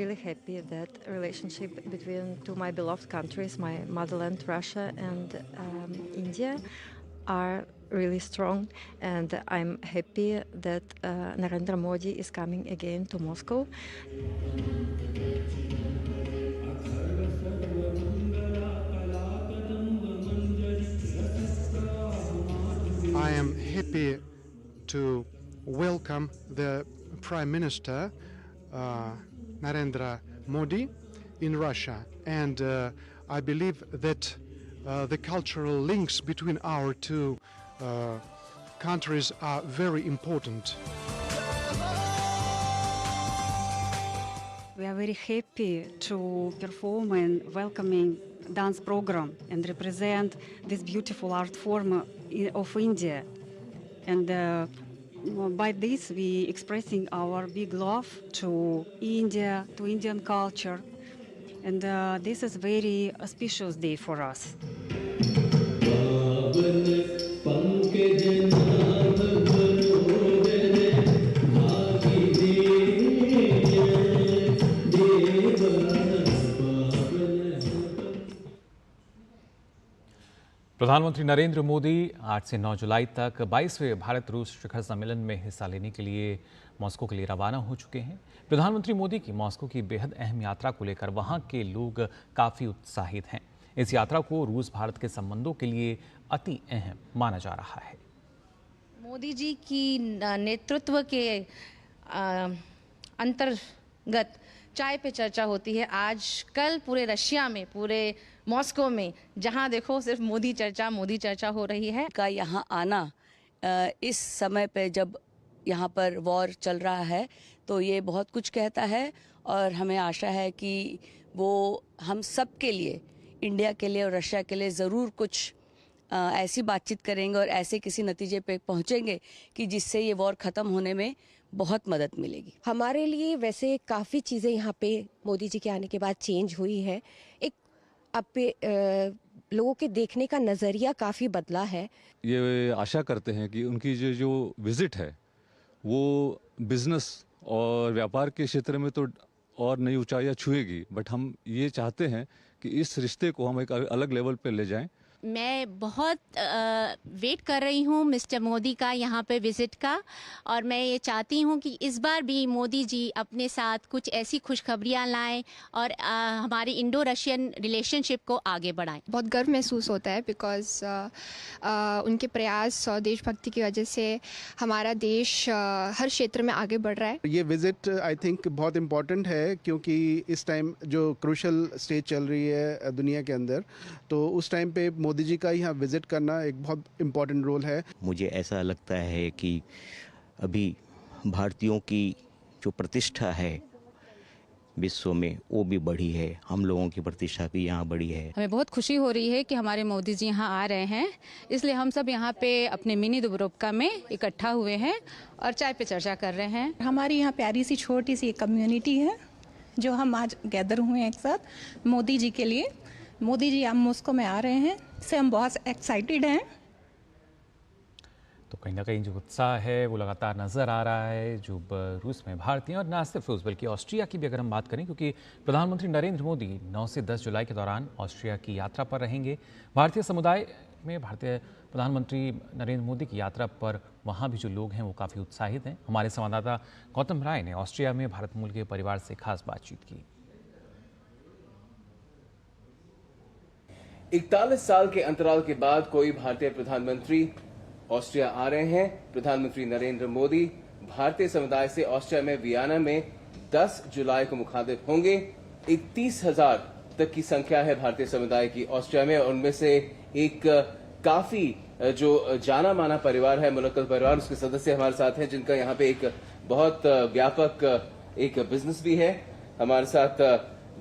Really happy that relationship between two my beloved countries, my motherland Russia and India, are really strong, and I'm happy that Narendra Modi is coming again to Moscow. I am happy to welcome the Prime Minister Narendra Modi in Russia, and I believe that the cultural links between our two countries are very important. We are very happy to perform and welcoming dance program and represent this beautiful art form of India, and by this we expressing our big love to India, to Indian culture, and this is very auspicious day for us. प्रधानमंत्री नरेंद्र मोदी 8 से 9 जुलाई तक 22वें भारत रूस शिखर सम्मेलन में हिस्सा लेने के लिए मॉस्को के लिए रवाना हो चुके हैं. प्रधानमंत्री मोदी की मॉस्को की बेहद अहम यात्रा को लेकर वहां के लोग काफ़ी उत्साहित हैं. इस यात्रा को रूस भारत के संबंधों के लिए अति अहम माना जा रहा है. मोदी जी की नेतृत्व के अंतर्गत चाय पे चर्चा होती है. आज कल पूरे रशिया में, पूरे मॉस्को में जहां देखो सिर्फ मोदी चर्चा हो रही है. का यहाँ आना इस समय पे जब यहाँ पर वॉर चल रहा है तो ये बहुत कुछ कहता है, और हमें आशा है कि वो हम सब के लिए, इंडिया के लिए और रशिया के लिए ज़रूर कुछ ऐसी बातचीत करेंगे और ऐसे किसी नतीजे पे पहुँचेंगे कि जिससे ये वॉर ख़त्म होने में बहुत मदद मिलेगी. हमारे लिए वैसे काफ़ी चीज़ें यहाँ पे मोदी जी के आने के बाद चेंज हुई है. एक अब पे लोगों के देखने का नज़रिया काफ़ी बदला है. ये आशा करते हैं कि उनकी जो विज़िट है वो बिज़नेस और व्यापार के क्षेत्र में तो और नई ऊंचाइयां छुएगी, बट हम ये चाहते हैं कि इस रिश्ते को हम एक अलग लेवल पे ले जाएं. मैं बहुत वेट कर रही हूँ मिस्टर मोदी का यहाँ पे विज़िट का, और मैं ये चाहती हूँ कि इस बार भी मोदी जी अपने साथ कुछ ऐसी खुशखबरियाँ लाएं और हमारी इंडो रशियन रिलेशनशिप को आगे बढ़ाएं. बहुत गर्व महसूस होता है बिकॉज उनके प्रयास और देशभक्ति की वजह से हमारा देश हर क्षेत्र में आगे बढ़ रहा है. ये विज़िट आई थिंक बहुत इम्पॉर्टेंट है क्योंकि इस टाइम जो क्रूशल स्टेज चल रही है दुनिया के अंदर, तो उस टाइम पे मोदी जी का यहाँ विजिट करना एक बहुत इम्पोर्टेंट रोल है. मुझे ऐसा लगता है कि अभी भारतीयों की जो प्रतिष्ठा है विश्व में वो भी बढ़ी है, हम लोगों की प्रतिष्ठा भी यहाँ बढ़ी है. हमें बहुत खुशी हो रही है कि हमारे मोदी जी यहाँ आ रहे हैं, इसलिए हम सब यहाँ पे अपने मिनी दुब्रोवका में इकट्ठा हुए हैं और चाय पे चर्चा कर रहे हैं. हमारी यहाँ प्यारी सी छोटी सी कम्युनिटी है जो हम आज गैदर हुए हैं एक साथ मोदी जी के लिए. मोदी जी हम मॉस्को में आ रहे हैं, इससे हम बहुत एक्साइटेड हैं. तो कहीं ना कहीं जो उत्साह है वो लगातार नज़र आ रहा है जो रूस में भारतीय और ना सिर्फ रूस बल्कि ऑस्ट्रिया की भी अगर हम बात करें, क्योंकि प्रधानमंत्री नरेंद्र मोदी 9 से 10 जुलाई के दौरान ऑस्ट्रिया की यात्रा पर रहेंगे. भारतीय समुदाय में भारतीय प्रधानमंत्री नरेंद्र मोदी की यात्रा पर वहाँ भी जो लोग हैं वो काफ़ी उत्साहित हैं। हमारे संवाददाता गौतम राय ने ऑस्ट्रिया में भारत मूल के परिवार से खास बातचीत की। 41 साल के अंतराल के बाद कोई भारतीय प्रधानमंत्री ऑस्ट्रिया आ रहे हैं। प्रधानमंत्री नरेंद्र मोदी भारतीय समुदाय से ऑस्ट्रिया में वियना में 10 जुलाई को मुखातिब होंगे। 31,000 तक की संख्या है भारतीय समुदाय की ऑस्ट्रिया में, और उनमें से एक काफी जो जाना माना परिवार है, मुलक्कल परिवार, उसके सदस्य हमारे साथ हैं, जिनका यहाँ पे एक बहुत व्यापक एक बिजनेस भी है। हमारे साथ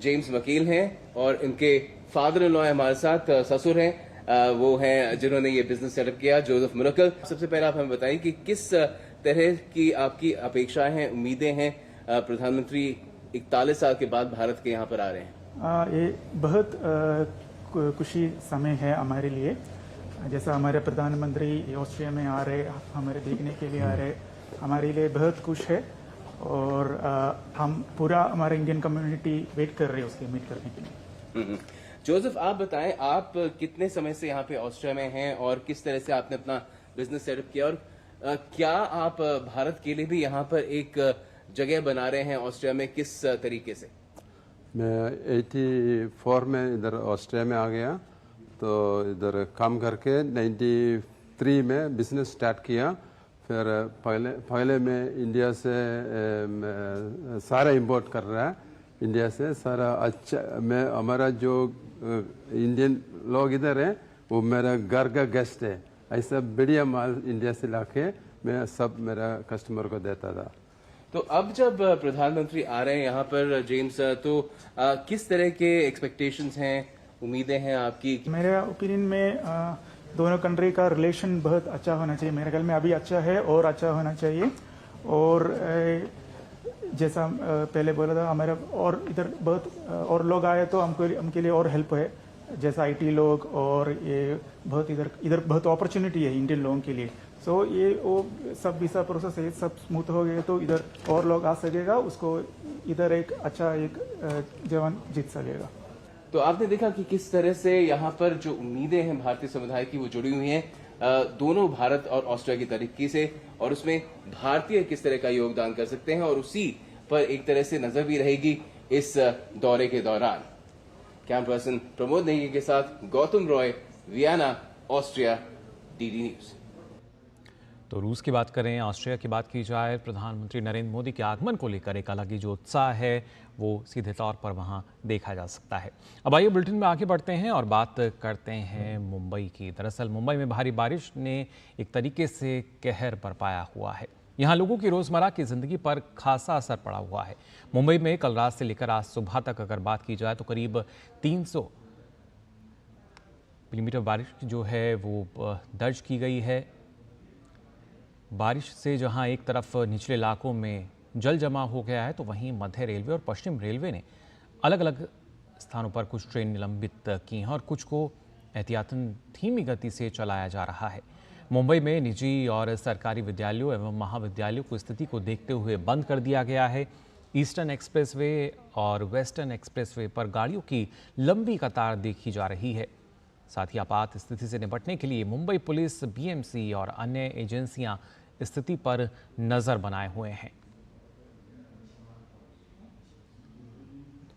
जेम्स मकील हैं और इनके फादर इन लॉ है हमारे साथ, ससुर हैं, वो हैं जिन्होंने ये बिजनेस सेटअप किया, जोसेफ मुलक्कल। सबसे पहले आप हमें बताएं कि किस तरह की आपकी अपेक्षाएं हैं, उम्मीदें हैं, प्रधानमंत्री 41 साल के बाद भारत के यहाँ पर आ रहे हैं। ये बहुत खुशी समय है हमारे लिए। जैसा हमारे प्रधानमंत्री ऑस्ट्रिया में आ रहे, हमारे देखने के लिए आ रहे, हमारे लिए बहुत खुश है, और हम पूरा हमारा इंडियन कम्युनिटी वेट कर रहे हैं उसके मीट करने के लिए। जोसेफ, आप बताएं, आप कितने समय से यहाँ पे ऑस्ट्रिया में हैं और किस तरह से आपने अपना बिजनेस सेटअप किया, और क्या आप भारत के लिए भी यहाँ पर एक जगह बना रहे हैं ऑस्ट्रिया में, किस तरीके से? मैं 84 में इधर ऑस्ट्रिया में आ गया, तो इधर काम करके 93 में बिजनेस स्टार्ट किया। फिर पहले मैं इंडिया से सारा इंपोर्ट कर रहा है, इंडिया से सारा अच्छा। मैं हमारा जो इंडियन लोग इधर हैं वो मेरा घर का गेस्ट है, ऐसा बढ़िया माल इंडिया से लाके मैं सब मेरा कस्टमर को देता था। तो अब जब प्रधानमंत्री आ रहे हैं यहाँ पर जेम्स, तो किस तरह के एक्सपेक्टेशंस हैं, उम्मीदें हैं आपकी? मेरे ओपिनियन में दोनों कंट्री का रिलेशन बहुत अच्छा होना चाहिए। मेरे ख्याल में अभी अच्छा है और अच्छा होना चाहिए। और जैसा पहले बोला था, हमारा और इधर बहुत और लोग आए तो हमके लिए और हेल्प है, जैसा आईटी लोग, और ये बहुत इधर बहुत अपॉर्चुनिटी है इंडियन लोगों के लिए। सो ये वो सब वीसा प्रोसेस है, सब स्मूथ हो गए तो इधर और लोग आ सकेगा, उसको इधर एक अच्छा एक जवान जीत सकेगा। तो आपने देखा कि किस तरह से यहाँ पर जो उम्मीदें हैं भारतीय समुदाय की वो जुड़ी हुई हैं दोनों भारत और ऑस्ट्रिया की तरीके से, और उसमें भारतीय किस तरह का योगदान कर सकते हैं, और उसी पर एक तरह से नजर भी रहेगी इस दौरे के दौरान। कैमरा पर्सन प्रमोद नेगी के साथ Gautam Roy, Vienna, Austria, DD news. तो रूस की बात करें, ऑस्ट्रिया की बात की जाए, प्रधानमंत्री नरेंद्र मोदी के आगमन को लेकर एक अलग ही जो उत्साह है वो सीधे तौर पर वहां देखा जा सकता है। अब आइए बुलेटिन में आगे बढ़ते हैं और बात करते हैं मुंबई की। दरअसल मुंबई में भारी बारिश ने एक तरीके से कहर बरपाया हुआ है। यहाँ लोगों की रोजमर्रा की जिंदगी पर खासा असर पड़ा हुआ है। मुंबई में कल रात से लेकर आज सुबह तक अगर बात की जाए तो करीब 300 मिलीमीटर बारिश जो है वो दर्ज की गई है। बारिश से जहां एक तरफ निचले इलाकों में जल जमा हो गया है, तो वहीं मध्य रेलवे और पश्चिम रेलवे ने अलग अलग स्थानों पर कुछ ट्रेन निलंबित की हैं और कुछ को एहतियातन धीमी गति से चलाया जा रहा है। मुंबई में निजी और सरकारी विद्यालयों एवं महाविद्यालयों को स्थिति को देखते हुए बंद कर दिया गया है। ईस्टर्न एक्सप्रेसवे और वेस्टर्न एक्सप्रेसवे पर गाड़ियों की लंबी कतार देखी जा रही है। साथ ही आपात स्थिति से निपटने के लिए मुंबई पुलिस, बीएमसी और अन्य एजेंसियां स्थिति पर नजर बनाए हुए हैं।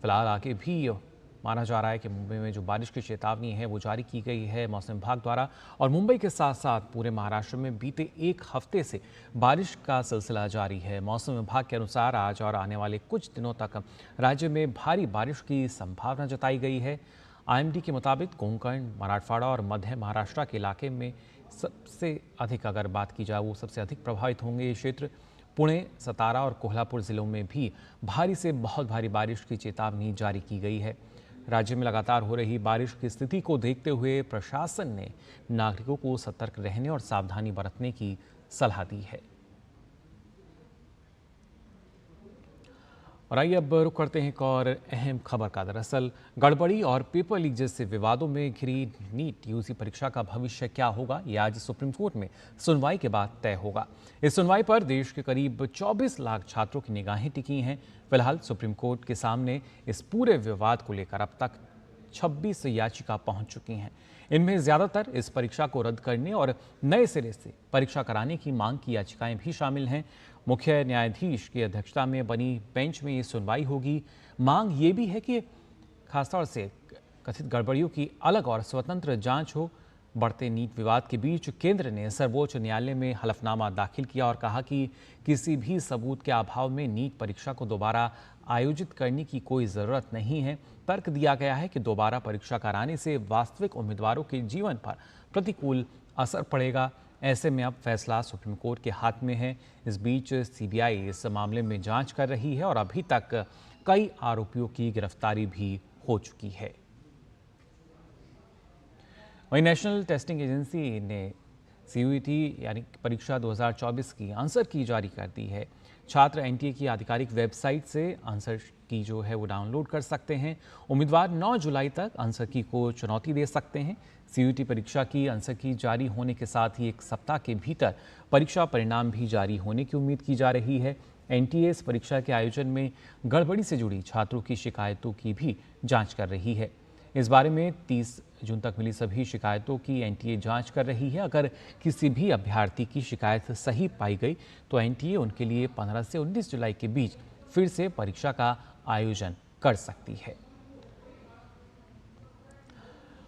फिलहाल आगे भी माना जा रहा है कि मुंबई में जो बारिश की चेतावनी है वो जारी की गई है मौसम विभाग द्वारा, और मुंबई के साथ साथ पूरे महाराष्ट्र में बीते एक हफ्ते से बारिश का सिलसिला जारी है। मौसम विभाग के अनुसार आज और आने वाले कुछ दिनों तक राज्य में भारी बारिश की संभावना जताई गई है। आईएमडी के मुताबिक कोंकण, मराठवाड़ा और मध्य महाराष्ट्र के इलाके में सबसे अधिक अगर बात की जाए वो सबसे अधिक प्रभावित होंगे ये क्षेत्र। पुणे, सतारा और कोल्हापुर जिलों में भी भारी से बहुत भारी बारिश की चेतावनी जारी की गई है। राज्य में लगातार हो रही बारिश की स्थिति को देखते हुए प्रशासन ने नागरिकों को सतर्क रहने और सावधानी बरतने की सलाह दी है। और आइए अब रुक करते हैं एक और अहम खबर का। दरअसल गड़बड़ी और पेपर लीक जैसे विवादों में घिरी नीट यूजी परीक्षा का भविष्य क्या होगा, ये आज सुप्रीम कोर्ट में सुनवाई के बाद तय होगा। इस सुनवाई पर देश के करीब 24 लाख छात्रों की निगाहें टिकी हैं। फिलहाल सुप्रीम कोर्ट के सामने इस पूरे विवाद को लेकर अब तक 26 याचिका पहुंच चुकी हैं। इनमें ज्यादातर इस परीक्षा को रद्द करने और नए सिरे से परीक्षा कराने की मांग की याचिकाएं भी शामिल हैं। मुख्य न्यायाधीश की अध्यक्षता में बनी बेंच में ये सुनवाई होगी। मांग ये भी है कि खासतौर से कथित गड़बड़ियों की अलग और स्वतंत्र जांच हो। बढ़ते नीट विवाद के बीच केंद्र ने सर्वोच्च न्यायालय में हलफनामा दाखिल किया और कहा कि किसी भी सबूत के अभाव में नीट परीक्षा को दोबारा आयोजित करने की कोई ज़रूरत नहीं है। तर्क दिया गया है कि दोबारा परीक्षा कराने से वास्तविक उम्मीदवारों के जीवन पर प्रतिकूल असर पड़ेगा। ऐसे में अब फैसला सुप्रीम कोर्ट के हाथ में है। इस बीच सीबीआई इस मामले में जांच कर रही है और अभी तक कई आरोपियों की गिरफ्तारी भी हो चुकी है। वहीं नेशनल टेस्टिंग एजेंसी ने सीयूईटी यानी परीक्षा 2024 की आंसर की जारी कर दी है। छात्र एनटीए की आधिकारिक वेबसाइट से आंसर की जो है वो डाउनलोड कर सकते हैं। उम्मीदवार 9 जुलाई तक आंसर की को चुनौती दे सकते हैं। सीयूईटी परीक्षा की आंसर की जारी होने के साथ ही एक सप्ताह के भीतर परीक्षा परिणाम भी जारी होने की उम्मीद की जा रही है। एनटीए इस परीक्षा के आयोजन में गड़बड़ी से जुड़ी छात्रों की शिकायतों की भी जांच कर रही है। इस बारे में 30 जून तक मिली सभी शिकायतों की एनटीए जांच कर रही है। अगर किसी भी अभ्यर्थी की शिकायत सही पाई गई तो एनटीए उनके लिए 15 से 19 जुलाई के बीच फिर से परीक्षा का आयोजन कर सकती है।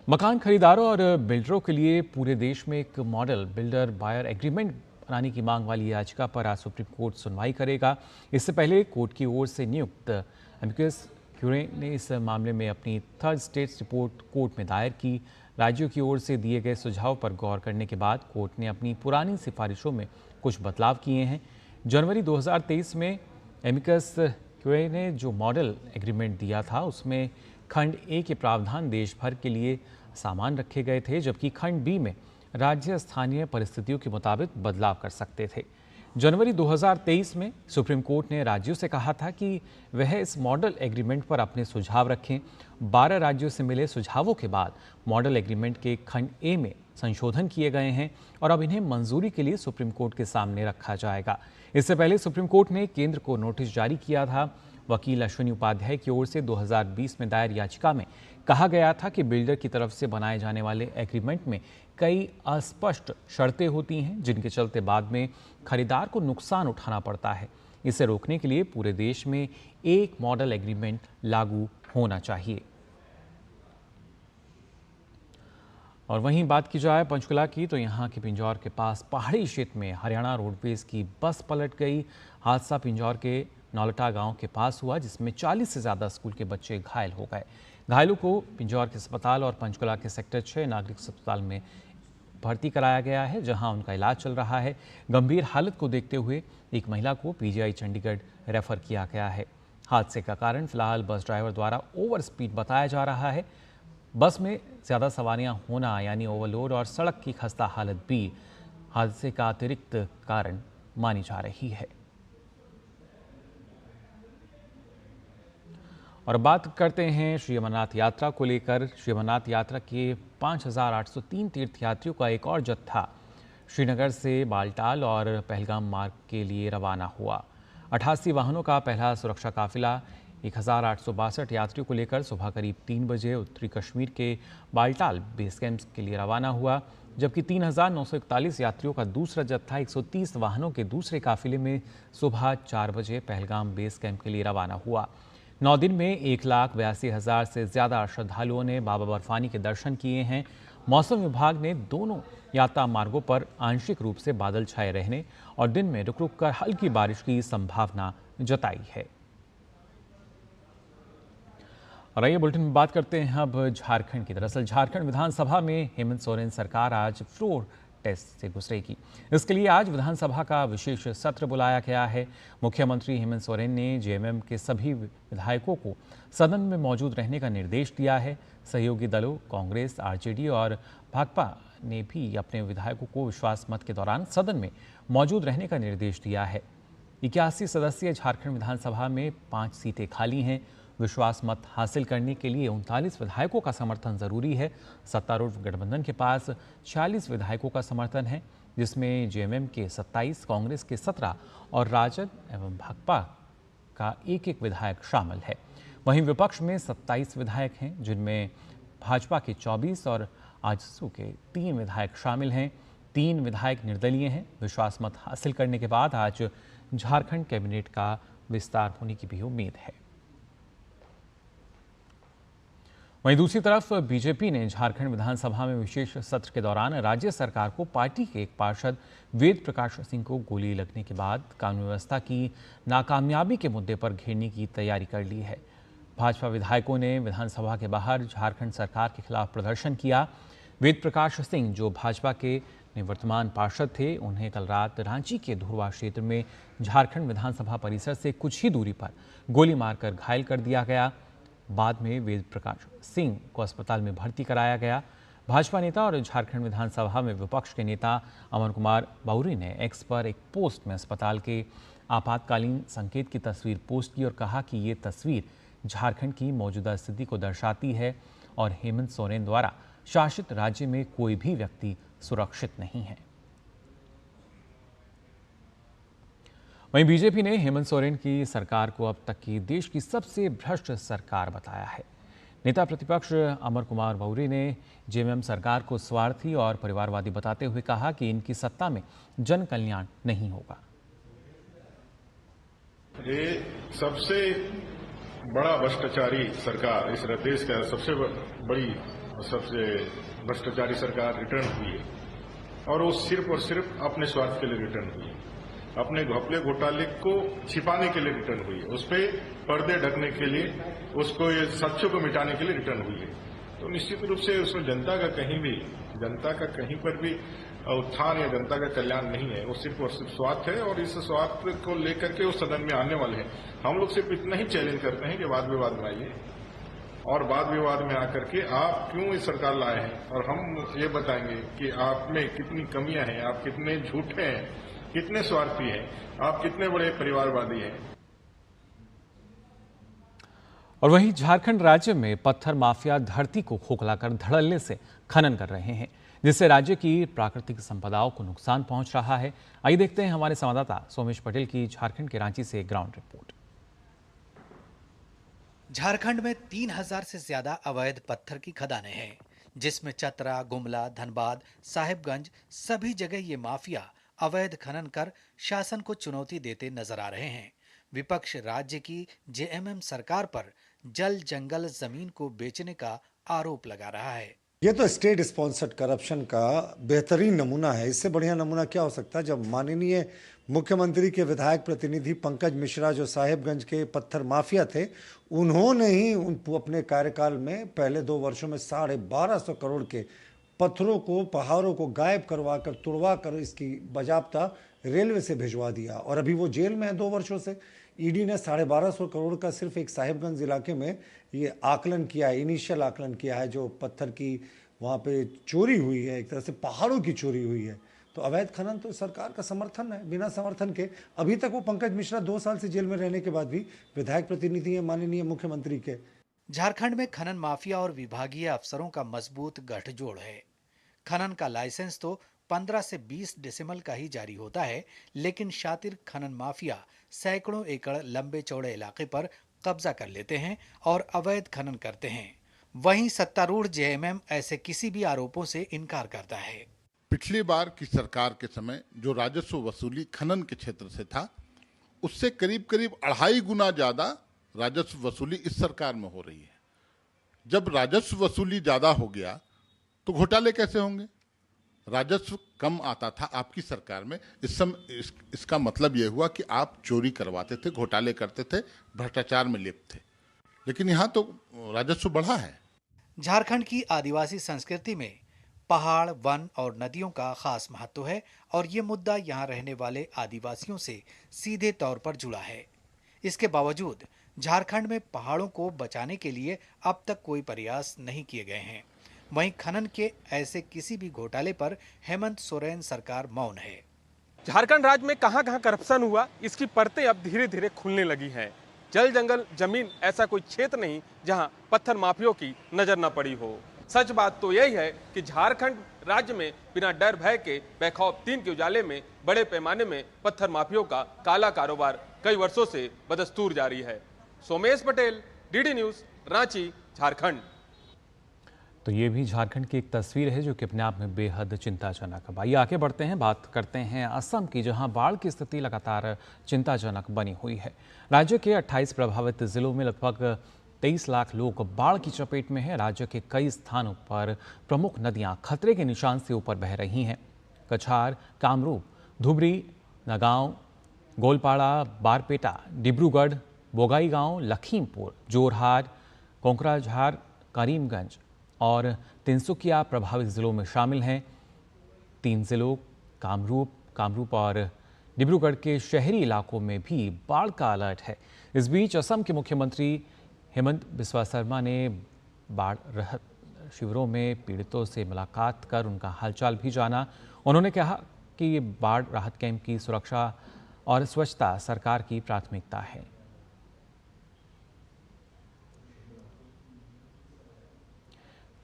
मकान खरीदारों और बिल्डरों के लिए पूरे देश में एक मॉडल बिल्डर बायर एग्रीमेंट बनाने की मांग वाली याचिका पर आज सुप्रीम कोर्ट सुनवाई करेगा। इससे पहले कोर्ट की ओर से नियुक्त एमिकस क्यूरे ने इस मामले में अपनी 3rd स्टेट्स रिपोर्ट कोर्ट में दायर की। राज्यों की ओर से दिए गए सुझाव पर गौर करने के बाद कोर्ट ने अपनी पुरानी सिफारिशों में कुछ बदलाव किए हैं। जनवरी 2023 में एमिकस क्यूरे ने जो मॉडल एग्रीमेंट दिया था उसमें खंड ए के प्रावधान देश भर के लिए सामान रखे गए थे, जबकि खंड बी में राज्य स्थानीय परिस्थितियों के मुताबिक बदलाव कर सकते थे। जनवरी 2023 में सुप्रीम कोर्ट ने राज्यों से कहा था कि वह इस मॉडल एग्रीमेंट पर अपने सुझाव रखें। 12 राज्यों से मिले सुझावों के बाद मॉडल एग्रीमेंट के खंड ए में संशोधन किए गए हैं और अब इन्हें मंजूरी के लिए सुप्रीम कोर्ट के सामने रखा जाएगा। इससे पहले सुप्रीम कोर्ट ने केंद्र को नोटिस जारी किया था। वकील अश्विनी उपाध्याय की ओर से 2020 में दायर याचिका में कहा गया था कि बिल्डर की तरफ से बनाए जाने वाले एग्रीमेंट में कई अस्पष्ट शर्तें होती हैं, जिनके चलते बाद में खरीदार को नुकसान उठाना पड़ता है। इसे रोकने के लिए पूरे देश में एक मॉडल एग्रीमेंट लागू होना चाहिए। और वहीं बात की जाए पंचकुला की, तो यहाँ के पिंजौर के पास पहाड़ी क्षेत्र में हरियाणा रोडवेज की बस पलट गई। हादसा पिंजौर के नौलटा गांव के पास हुआ, जिसमें 40 से ज़्यादा स्कूल के बच्चे घायल हो गए। घायलों को पिंजौर के अस्पताल और पंचकुला के सेक्टर 6 नागरिक अस्पताल में भर्ती कराया गया है, जहां उनका इलाज चल रहा है। गंभीर हालत को देखते हुए एक महिला को पीजीआई चंडीगढ़ रेफर किया गया है। हादसे का कारण फिलहाल बस ड्राइवर द्वारा ओवर स्पीड बताया जा रहा है। बस में ज़्यादा सवारियां होना यानी ओवरलोड और सड़क की खस्ता हालत भी हादसे का अतिरिक्त कारण मानी जा रही है। और बात करते हैं श्री अमरनाथ यात्रा को लेकर। श्री अमरनाथ यात्रा के 5803 तीर्थयात्रियों का एक और जत्था श्रीनगर से बालटाल और पहलगाम मार्ग के लिए रवाना हुआ। 88 वाहनों का पहला सुरक्षा काफिला 1862 यात्रियों को लेकर सुबह करीब 3 बजे उत्तरी कश्मीर के बालटाल बेस कैंप के लिए रवाना हुआ, जबकि 3941 यात्रियों का दूसरा जत्था 130 वाहनों के दूसरे काफिले में सुबह 4 बजे पहलगाम बेस कैंप के लिए रवाना हुआ। 9 दिन में 1,82,000 से ज़्यादा श्रद्धालुओं ने बाबा बर्फानी के दर्शन किए हैं। मौसम विभाग ने दोनों यात्रा मार्गों पर आंशिक रूप से बादल छाए रहने और दिन में रुक रुक कर हल्की बारिश की संभावना जताई है। और आइए बुलेटिन में बात करते हैं अब झारखंड की। दरअसल झारखंड विधानसभा में हेमंत सोरेन सरकार आज फ्लोर टेस्ट से गुजरेगी। इसके लिए आज विधानसभा का विशेष सत्र बुलाया गया है। मुख्यमंत्री हेमंत सोरेन ने जेएमएम के सभी विधायकों को सदन में मौजूद रहने का निर्देश दिया है। सहयोगी दलों कांग्रेस, आरजेडी और भाकपा ने भी अपने विधायकों को विश्वास मत के दौरान सदन में मौजूद रहने का निर्देश दिया है। 81 सदस्यीय झारखंड विधानसभा में 5 सीटें खाली हैं। विश्वास मत हासिल करने के लिए 39 विधायकों का समर्थन जरूरी है। सत्तारूढ़ गठबंधन के पास 46 विधायकों का समर्थन है, जिसमें जेएमएम के 27, कांग्रेस के 17 और राजद एवं भाकपा का एक विधायक शामिल है। वहीं विपक्ष में 27 विधायक हैं, जिनमें भाजपा के 24 और आजसू के 3 विधायक शामिल हैं। 3 विधायक निर्दलीय हैं। विश्वास मत हासिल करने के बाद आज झारखंड कैबिनेट का विस्तार होने की भी उम्मीद है। वहीं दूसरी तरफ बीजेपी ने झारखंड विधानसभा में विशेष सत्र के दौरान राज्य सरकार को पार्टी के एक पार्षद वेद प्रकाश सिंह को गोली लगने के बाद कानून व्यवस्था की नाकामयाबी के मुद्दे पर घेरने की तैयारी कर ली है। भाजपा विधायकों ने विधानसभा के बाहर झारखंड सरकार के खिलाफ प्रदर्शन किया। वेद प्रकाश सिंह, जो भाजपा के निवर्तमान पार्षद थे, उन्हें कल रात रांची के धुरवा क्षेत्र में झारखंड विधानसभा परिसर से कुछ ही दूरी पर गोली मारकर घायल कर दिया गया। बाद में वेद प्रकाश सिंह को अस्पताल में भर्ती कराया गया। भाजपा नेता और झारखंड विधानसभा में विपक्ष के नेता अमर कुमार बाउरी ने एक्स पर एक पोस्ट में अस्पताल के आपातकालीन संकेत की तस्वीर पोस्ट की और कहा कि ये तस्वीर झारखंड की मौजूदा स्थिति को दर्शाती है और हेमंत सोरेन द्वारा शासित राज्य में कोई भी व्यक्ति सुरक्षित नहीं है। वहीं बीजेपी ने हेमंत सोरेन की सरकार को अब तक की देश की सबसे भ्रष्ट सरकार बताया है। नेता प्रतिपक्ष अमर कुमार बाउरी ने जेएमएम सरकार को स्वार्थी और परिवारवादी बताते हुए कहा कि इनकी सत्ता में जन कल्याण नहीं होगा। ये सबसे बड़ा भ्रष्टाचारी सरकार, इस देश का सबसे बड़ी सबसे भ्रष्टाचारी सरकार रिटर्न हुई है और वो सिर्फ और सिर्फ अपने स्वार्थ के लिए रिटर्न हुई है, अपने घपले घोटाले को छिपाने के लिए रिटर्न हुई है, उस पर पर्दे ढकने के लिए, उसको ये सच्चों को मिटाने के लिए रिटर्न हुई है। तो निश्चित रूप से उसमें जनता का कहीं पर भी उत्थान या जनता का कल्याण नहीं है, वो सिर्फ और सिर्फ स्वार्थ है और इस स्वार्थ को लेकर के वो सदन में आने वाले हैं। हम लोग सिर्फ इतना ही चैलेंज करते हैं कि वाद विवाद में आइए और वाद विवाद में आकर के आप क्यों इस सरकार लाए हैं और हम ये बताएंगे कि आप में कितनी कमियां हैं, आप कितने झूठे हैं, कितने स्वार्थी हैं, आप कितने बड़े परिवारवादी हैं। और वहीं झारखंड राज्य में पत्थर माफिया धरती को खोखलाकर धड़ल्ले से खनन कर रहे हैं, जिससे राज्य की प्राकृतिक संपदाओं को नुकसान पहुंच रहा है। आइए देखते हैं हमारे संवाददाता सोमेश पटेल की झारखंड के रांची से ग्राउंड रिपोर्ट। झारखंड में 3000 से ज्यादा अवैध पत्थर की खदानें हैं, जिसमें चतरा, गुमला, धनबाद, साहिबगंज सभी जगह ये माफिया अवैध खनन कर शासन को चुनौती देते नजर आ रहे हैं। विपक्ष राज्य की जेएमएम सरकार पर जल जंगल जमीन को बेचने का आरोप लगा रहा है। ये तो स्टेट स्पॉन्सर्ड करप्शन का बेहतरीन नमूना है। इससे बढ़िया नमूना क्या हो सकता है जब माननीय मुख्यमंत्री के विधायक प्रतिनिधि पंकज मिश्रा, जो साहिबगंज के पत्थर माफिया थे, उन्होंने ही अपने कार्यकाल में पहले 2 वर्षों में 1250 करोड़ के पत्थरों को, पहाड़ों को गायब करवा कर, तुड़वा कर इसकी बाजाबता रेलवे से भिजवा दिया और अभी वो जेल में है 2 वर्षों से। ईडी ने 1250 करोड़ का सिर्फ एक साहिबगंज इलाके में ये आकलन किया है, इनिशियल आकलन किया है, जो पत्थर की वहाँ पे चोरी हुई है, एक तरह से पहाड़ों की चोरी हुई है। तो अवैध खनन तो सरकार का समर्थन है, बिना समर्थन के। अभी तक वो पंकज मिश्रा 2 साल से जेल में रहने के बाद भी विधायक प्रतिनिधि है माननीय मुख्यमंत्री के। झारखंड में खनन माफिया और विभागीय अफसरों का मजबूत गठजोड़ है। खनन का लाइसेंस तो 15 से 20 डेसिमल का ही जारी होता है, लेकिन शातिर खनन माफिया सैकड़ों एकड़ लंबे चौड़े इलाके पर कब्जा कर लेते हैं और अवैध खनन करते हैं। वहीं सत्तारूढ़ जेएमएम ऐसे किसी भी आरोपों से इनकार करता है। पिछली बार की सरकार के समय जो राजस्व वसूली खनन के क्षेत्र से था, उससे करीब 2.5 गुना ज्यादा राजस्व वसूली इस सरकार में हो रही है। जब राजस्व वसूली ज्यादा हो गया तो घोटाले कैसे होंगे? राजस्व कम आता था आपकी सरकार में। इसका मतलब यह हुआ कि आप चोरी करवाते थे, घोटाले करते थे, भ्रष्टाचार में लिप्त थे, लेकिन यहाँ तो राजस्व बढ़ा है। झारखंड की आदिवासी संस्कृति में पहाड़, वन और नदियों का खास महत्व है और ये मुद्दा यहाँ रहने वाले आदिवासियों से सीधे तौर पर जुड़ा है। इसके बावजूद झारखंड में पहाड़ों को बचाने के लिए अब तक कोई प्रयास नहीं किए गए हैं। वहीं खनन के ऐसे किसी भी घोटाले पर हेमंत सोरेन सरकार मौन है। झारखंड राज्य में कहां-कहां करप्शन हुआ, इसकी परतें अब धीरे धीरे खुलने लगी हैं। जल जंगल जमीन ऐसा कोई क्षेत्र नहीं जहां पत्थर माफियों की नजर न पड़ी हो। सच बात तो यही है कि झारखंड राज्य में बिना डर भय के बेखौफ दिन के उजाले में बड़े पैमाने में पत्थर माफियों का काला कारोबार कई वर्षों से बदस्तूर जारी है। Somesh Patel, DD news, Ranchi, Jharkhand. तो ये भी झारखंड की एक तस्वीर है जो कि अपने आप में बेहद चिंताजनक है। आइए आगे बढ़ते हैं, बात करते हैं असम की, जहां बाढ़ की स्थिति लगातार चिंताजनक बनी हुई है। राज्य के 28 प्रभावित जिलों में लगभग 23 लाख लोग बाढ़ की चपेट में हैं। राज्य के कई स्थानों पर प्रमुख नदियां खतरे के निशान से ऊपर बह रही हैं। कछार, कामरूप, धुबरी, नगांव, गोलपाड़ा, बारपेटा, डिब्रूगढ़, बोगाईगांव, लखीमपुर, जोरहाट, कोकराझार, करीमगंज और तिनसुकिया प्रभावित जिलों में शामिल हैं। 3 जिलों कामरूप और डिब्रूगढ़ के शहरी इलाकों में भी बाढ़ का अलर्ट है। इस बीच असम के मुख्यमंत्री हेमंत बिस्वा शर्मा ने बाढ़ राहत शिविरों में पीड़ितों से मुलाकात कर उनका हालचाल भी जाना। उन्होंने कहा कि बाढ़ राहत कैंप की सुरक्षा और स्वच्छता सरकार की प्राथमिकता है।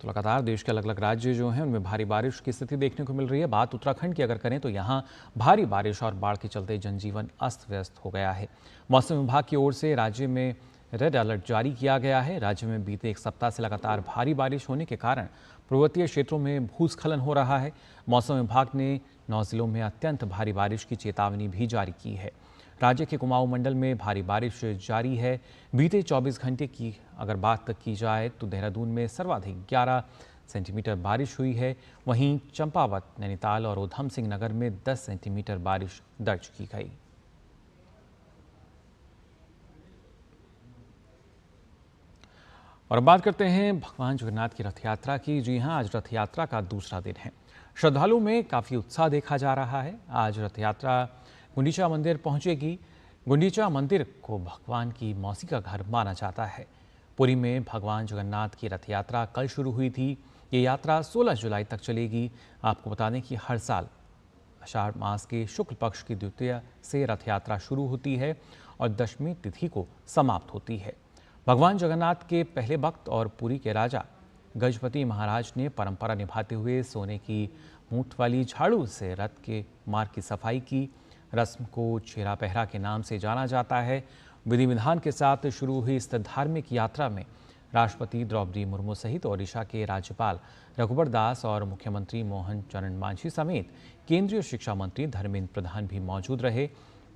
तो लगातार देश के अलग अलग राज्य जो हैं उनमें भारी बारिश की स्थिति देखने को मिल रही है। बात उत्तराखंड की अगर करें तो यहाँ भारी बारिश और बाढ़ के चलते जनजीवन अस्त व्यस्त हो गया है। मौसम विभाग की ओर से राज्य में रेड अलर्ट जारी किया गया है। राज्य में बीते 1 सप्ताह से लगातार भारी बारिश होने के कारण पर्वतीय क्षेत्रों में भूस्खलन हो रहा है। मौसम विभाग ने 9 जिलों में अत्यंत भारी बारिश की चेतावनी भी जारी की है। राज्य के कुमाऊं मंडल में भारी बारिश जारी है। बीते 24 घंटे की अगर बात की जाए तो देहरादून में सर्वाधिक 11 सेंटीमीटर बारिश हुई है। वहीं चंपावत, नैनीताल और उधम सिंह नगर में 10 सेंटीमीटर बारिश दर्ज की गई। और अब बात करते हैं भगवान जगन्नाथ की रथ यात्रा की। जी हां, आज रथ यात्रा का दूसरा दिन है। श्रद्धालुओं में काफ़ी उत्साह देखा जा रहा है। आज रथ यात्रा गुंडीचा मंदिर पहुंचेगी। गुंडीचा मंदिर को भगवान की मौसी का घर माना जाता है। पुरी में भगवान जगन्नाथ की रथ यात्रा कल शुरू हुई थी। ये यात्रा 16 जुलाई तक चलेगी। आपको बता दें कि हर साल आषाढ़ मास के शुक्ल पक्ष की द्वितीया से रथ यात्रा शुरू होती है और दशमी तिथि को समाप्त होती है। भगवान जगन्नाथ के पहले भक्त और पुरी के राजा गजपति महाराज ने परंपरा निभाते हुए सोने की मूठ वाली झाड़ू से रथ के मार्ग की सफाई की। रस्म को छेरा पहरा के नाम से जाना जाता है। विधि विधान के साथ शुरू हुई इस धार्मिक यात्रा में राष्ट्रपति द्रौपदी मुर्मू सहित ओडिशा के राज्यपाल रघुबर दास और मुख्यमंत्री मोहन चरण मांझी समेत केंद्रीय शिक्षा मंत्री धर्मेंद्र प्रधान भी मौजूद रहे।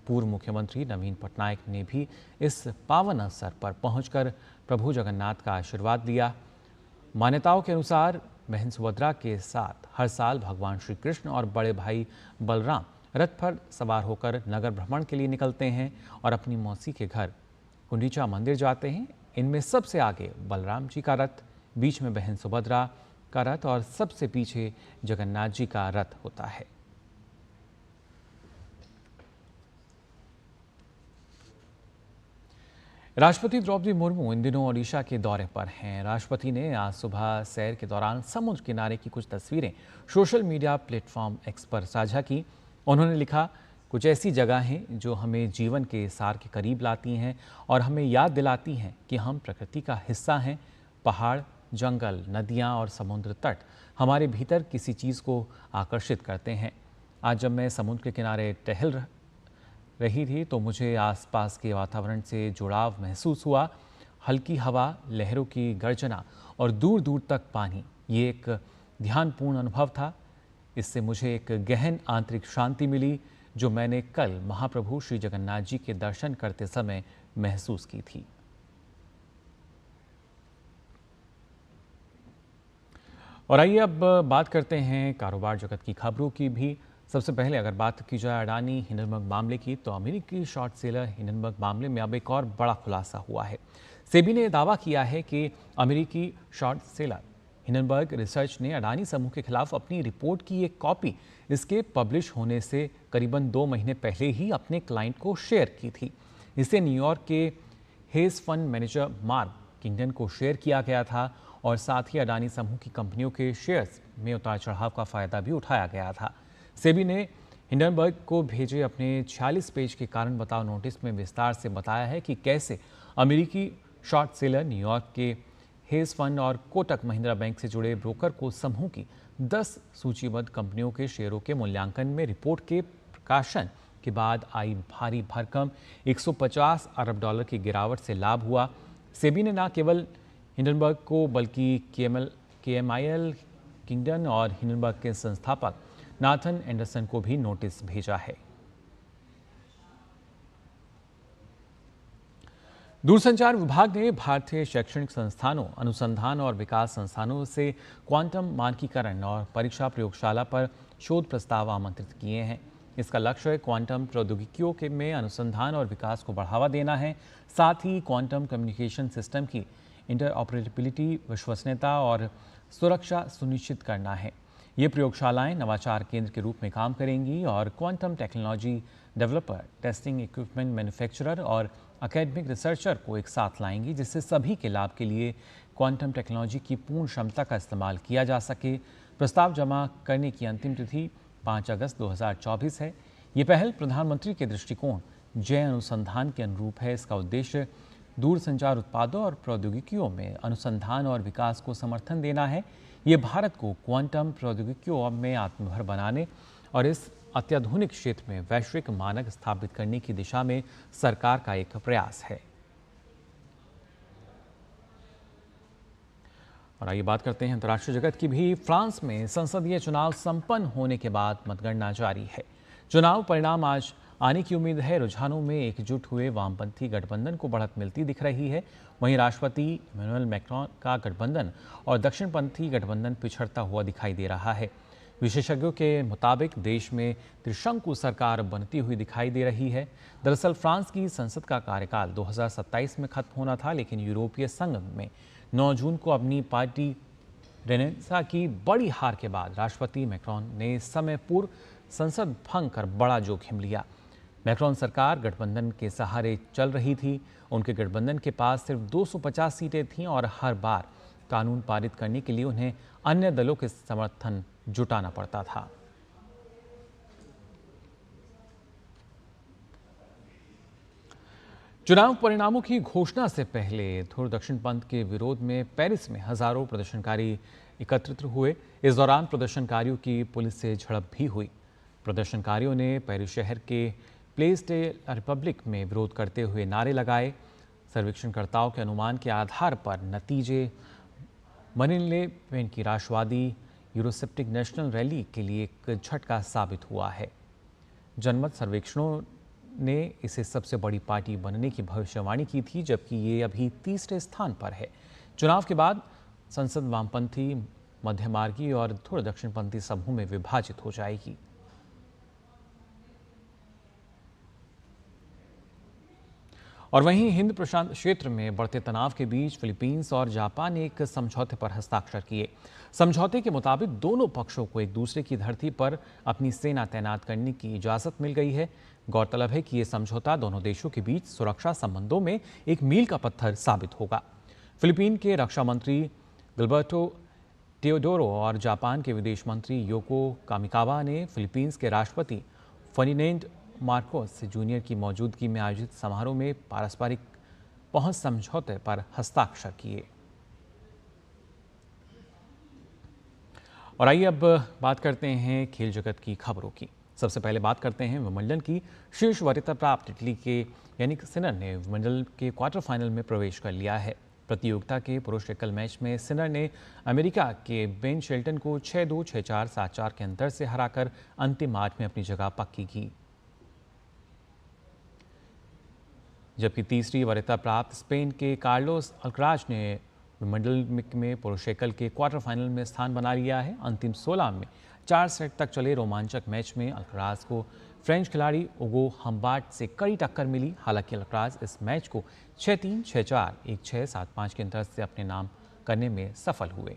पूर्व मुख्यमंत्री नवीन पटनायक ने भी इस पावन अवसर पर पहुंचकर प्रभु जगन्नाथ का आशीर्वाद लिया। मान्यताओं के अनुसार बहन सुभद्रा के साथ हर साल भगवान श्री कृष्ण और बड़े भाई बलराम रथ पर सवार होकर नगर भ्रमण के लिए निकलते हैं और अपनी मौसी के घर गुंडीचा मंदिर जाते हैं। इनमें सबसे आगे बलराम जी का रथ, बीच में बहन सुभद्रा का रथ और सबसे पीछे जगन्नाथ जी का रथ होता है। राष्ट्रपति द्रौपदी मुर्मू इन दिनों ओडिशा के दौरे पर हैं। राष्ट्रपति ने आज सुबह सैर के दौरान समुद्र किनारे की कुछ तस्वीरें सोशल मीडिया प्लेटफॉर्म एक्स पर साझा की। उन्होंने लिखा, कुछ ऐसी जगह हैं जो हमें जीवन के सार के करीब लाती हैं और हमें याद दिलाती हैं कि हम प्रकृति का हिस्सा हैं। पहाड़, जंगल, नदियाँ और समुद्र तट हमारे भीतर किसी चीज़ को आकर्षित करते हैं। आज जब मैं समुद्र के किनारे टहल रही थी तो मुझे आसपास के वातावरण से जुड़ाव महसूस हुआ। हल्की हवा, लहरों की गर्जना और दूर दूर तक पानी, ये एक ध्यानपूर्ण अनुभव था। इससे मुझे एक गहन आंतरिक शांति मिली जो मैंने कल महाप्रभु श्री जगन्नाथ जी के दर्शन करते समय महसूस की थी। और आइए अब बात करते हैं कारोबार जगत की खबरों की भी। सबसे पहले अगर बात की जाए अडानी हिंडनबर्ग मामले की, तो अमेरिकी शॉर्ट सेलर हिंडनबर्ग मामले में अब एक और बड़ा खुलासा हुआ है। सेबी ने दावा किया है कि अमेरिकी शॉर्ट सेलर हिंडनबर्ग रिसर्च ने अडानी समूह के खिलाफ अपनी रिपोर्ट की एक कॉपी इसके पब्लिश होने से करीबन 2 महीने पहले ही अपने क्लाइंट को शेयर की थी। इसे न्यूयॉर्क के hedge fund manager mark Kingdon को शेयर किया गया था और साथ ही अडानी समूह की कंपनियों के शेयर्स में उतार चढ़ाव का फायदा भी उठाया गया था। सेबी ने हिंडनबर्ग को भेजे अपने 46 पेज के कारण बताओ नोटिस में विस्तार से बताया है कि कैसे अमेरिकी शॉर्ट सेलर न्यूयॉर्क के हेज फंड और कोटक महिंद्रा बैंक से जुड़े ब्रोकर को समूह की 10 सूचीबद्ध कंपनियों के शेयरों के मूल्यांकन में रिपोर्ट के प्रकाशन के बाद आई भारी भरकम 150 अरब डॉलर की गिरावट से लाभ हुआ। सेबी ने न केवल हिंडनबर्ग को बल्कि KMIL किंगडन और हिंडनबर्ग के संस्थापक नाथन एंडरसन को भी नोटिस भेजा है। दूरसंचार विभाग ने भारतीय शैक्षणिक संस्थानों, अनुसंधान और विकास संस्थानों से क्वांटम मानकीकरण और परीक्षा प्रयोगशाला पर शोध प्रस्ताव आमंत्रित किए हैं। इसका लक्ष्य क्वांटम प्रौद्योगिकियों के में अनुसंधान और विकास को बढ़ावा देना है। साथ ही क्वांटम कम्युनिकेशन सिस्टम की इंटरऑपरेबिलिटी, विश्वसनीयता और सुरक्षा सुनिश्चित करना है। ये प्रयोगशालाएं नवाचार केंद्र के रूप में काम करेंगी और quantum technology developer, testing equipment manufacturer और एकेडमिक रिसर्चर को एक साथ लाएंगी, जिससे सभी के लाभ के लिए क्वांटम टेक्नोलॉजी की पूर्ण क्षमता का इस्तेमाल किया जा सके। प्रस्ताव जमा करने की अंतिम तिथि 5 अगस्त 2024 है। ये पहल प्रधानमंत्री के दृष्टिकोण जय अनुसंधान के अनुरूप है। इसका उद्देश्य दूरसंचार उत्पादों और प्रौद्योगिकियों में अनुसंधान और विकास को समर्थन देना है। ये भारत को क्वांटम प्रौद्योगिकियों में आत्मनिर्भर बनाने और इस अत्याधुनिक क्षेत्र में वैश्विक मानक स्थापित करने की दिशा में सरकार का एक प्रयास है। और आइए बात करते हैं अंतर्राष्ट्रीय जगत की भी। फ्रांस में संसदीय चुनाव संपन्न होने के बाद मतगणना जारी है। चुनाव परिणाम आज आने की उम्मीद है। रुझानों में एकजुट हुए वामपंथी गठबंधन को बढ़त मिलती दिख रही है। वहीं राष्ट्रपति इमैनुअल मैक्रोन का गठबंधन और दक्षिणपंथी गठबंधन पिछड़ता हुआ दिखाई दे रहा है। विशेषज्ञों के मुताबिक देश में त्रिशंकु सरकार बनती हुई दिखाई दे रही है। दरअसल फ्रांस की संसद का कार्यकाल 2027 में खत्म होना था, लेकिन यूरोपीय संघ में 9 जून को अपनी पार्टी रेनेसा की बड़ी हार के बाद राष्ट्रपति मैक्रोन ने समय पूर्व संसद भंग कर बड़ा जोखिम लिया। मैक्रोन सरकार गठबंधन के सहारे चल रही थी। उनके गठबंधन के पास सिर्फ 250 सीटें थीं और हर बार कानून पारित करने के लिए उन्हें अन्य दलों के समर्थन जुटाना पड़ता था। चुनाव परिणामों की घोषणा से पहले थोर दक्षिणपंथ के विरोध में पेरिस में हजारों प्रदर्शनकारी एकत्रित हुए। इस दौरान प्रदर्शनकारियों की पुलिस से झड़प भी हुई। प्रदर्शनकारियों ने पेरिस शहर के प्लेस डे रिपब्लिक में विरोध करते हुए नारे लगाए। सर्वेक्षणकर्ताओं के अनुमान के आधार पर नतीजे मरीन ले पेन की राष्ट्रवादी यूरोसेप्टिक नेशनल रैली के लिए एक झटका साबित हुआ है। जनमत सर्वेक्षणों ने इसे सबसे बड़ी पार्टी बनने की भविष्यवाणी की थी, जबकि ये अभी तीसरे स्थान पर है। चुनाव के बाद संसद वामपंथी, मध्यमार्गी और थोड़ा दक्षिणपंथी समूह में विभाजित हो जाएगी। और वहीं हिंद प्रशांत क्षेत्र में बढ़ते तनाव के बीच फिलीपींस और जापान ने एक समझौते पर हस्ताक्षर किए। समझौते के मुताबिक दोनों पक्षों को एक दूसरे की धरती पर अपनी सेना तैनात करने की इजाजत मिल गई है। गौरतलब है कि यह समझौता दोनों देशों के बीच सुरक्षा संबंधों में एक मील का पत्थर साबित होगा। फिलीपीन के रक्षा मंत्री गिलबर्टो टेओडोरो और जापान के विदेश मंत्री योको कामिकावा ने फिलीपींस के राष्ट्रपति फर्डिनेंड मार्कोस जूनियर की मौजूदगी में आयोजित समारोह में पारस्परिक पहुंच समझौते पर हस्ताक्षर किए। और आइए अब बात करते हैं खेल जगत की खबरों की। सबसे पहले बात करते हैं विंबलडन की। शीर्ष वरीयता प्राप्त इटली के यानिक सिनर ने विंबलडन के क्वार्टर फाइनल में प्रवेश कर लिया है। प्रतियोगिता के पुरुष एकल मैच में सिनर ने अमेरिका के बेन शेल्टन को 6-2, 6-4, 7-4 के अंतर से हराकर अंतिम 8 में अपनी जगह पक्की की। जबकि तीसरी वरीयता प्राप्त स्पेन के कार्लोस अल्कराज ने विंबलडन में पुरुष एकल के क्वार्टर फाइनल में स्थान बना लिया है। अंतिम 16 में 4 सेट तक चले रोमांचक मैच में अल्कराज को फ्रेंच खिलाड़ी उगो हम्बार्ट से कड़ी टक्कर मिली। हालांकि अल्कराज इस मैच को 6-3, 6-4, 1-6, 7-5 के अंतर से अपने नाम करने में सफल हुए।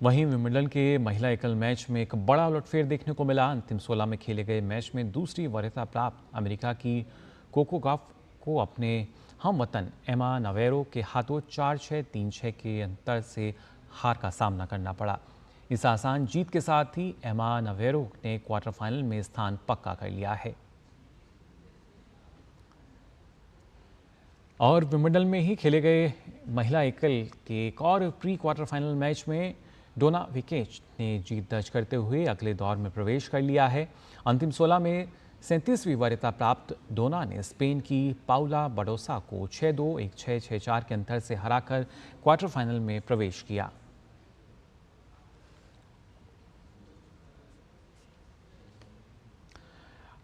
वहीं विंबलडन के महिला एकल मैच में एक बड़ा उलटफेर देखने को मिला। अंतिम 16 में खेले गए मैच में दूसरी वरीयता प्राप्त अमेरिका की कोको गॉफ को अपने हमवतन एमा नवेरो के हाथों 4-6, 3-6 के अंतर से हार का सामना करना पड़ा। इस आसान जीत के साथ ही एमा नवेरो ने क्वार्टर फाइनल में स्थान पक्का कर लिया है। और विंबलडन में ही खेले गए महिला एकल के एक और प्री क्वार्टर फाइनल मैच में डोना विकेच ने जीत दर्ज करते हुए अगले दौर में प्रवेश कर लिया है। अंतिम 16 में 37वीं वरीयता प्राप्त डोना ने स्पेन की पाउला बाडोसा को 6-2, 1-6, 6-4 के अंतर से हराकर क्वार्टर फाइनल में प्रवेश किया।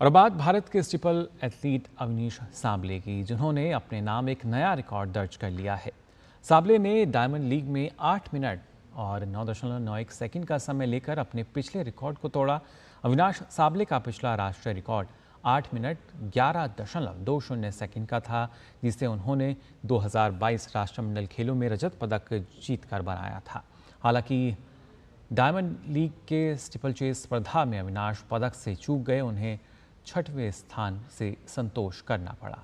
और बात भारत के स्टीपल एथलीट अवनीश साबले की, जिन्होंने अपने नाम एक नया रिकॉर्ड दर्ज कर लिया है। साबले ने डायमंड लीग में 8 मिनट और 9.91 सेकंड का समय लेकर अपने पिछले रिकॉर्ड को तोड़ा। अविनाश साबले का पिछला राष्ट्रीय रिकॉर्ड 8 मिनट 11.20 सेकंड का था, जिसे उन्होंने 2022 राष्ट्रमंडल खेलों में रजत पदक जीतकर बनाया था। हालांकि डायमंड लीग के स्टीपल चेस स्पर्धा में अविनाश पदक से चूक गए, उन्हें 6वें स्थान से संतोष करना पड़ा।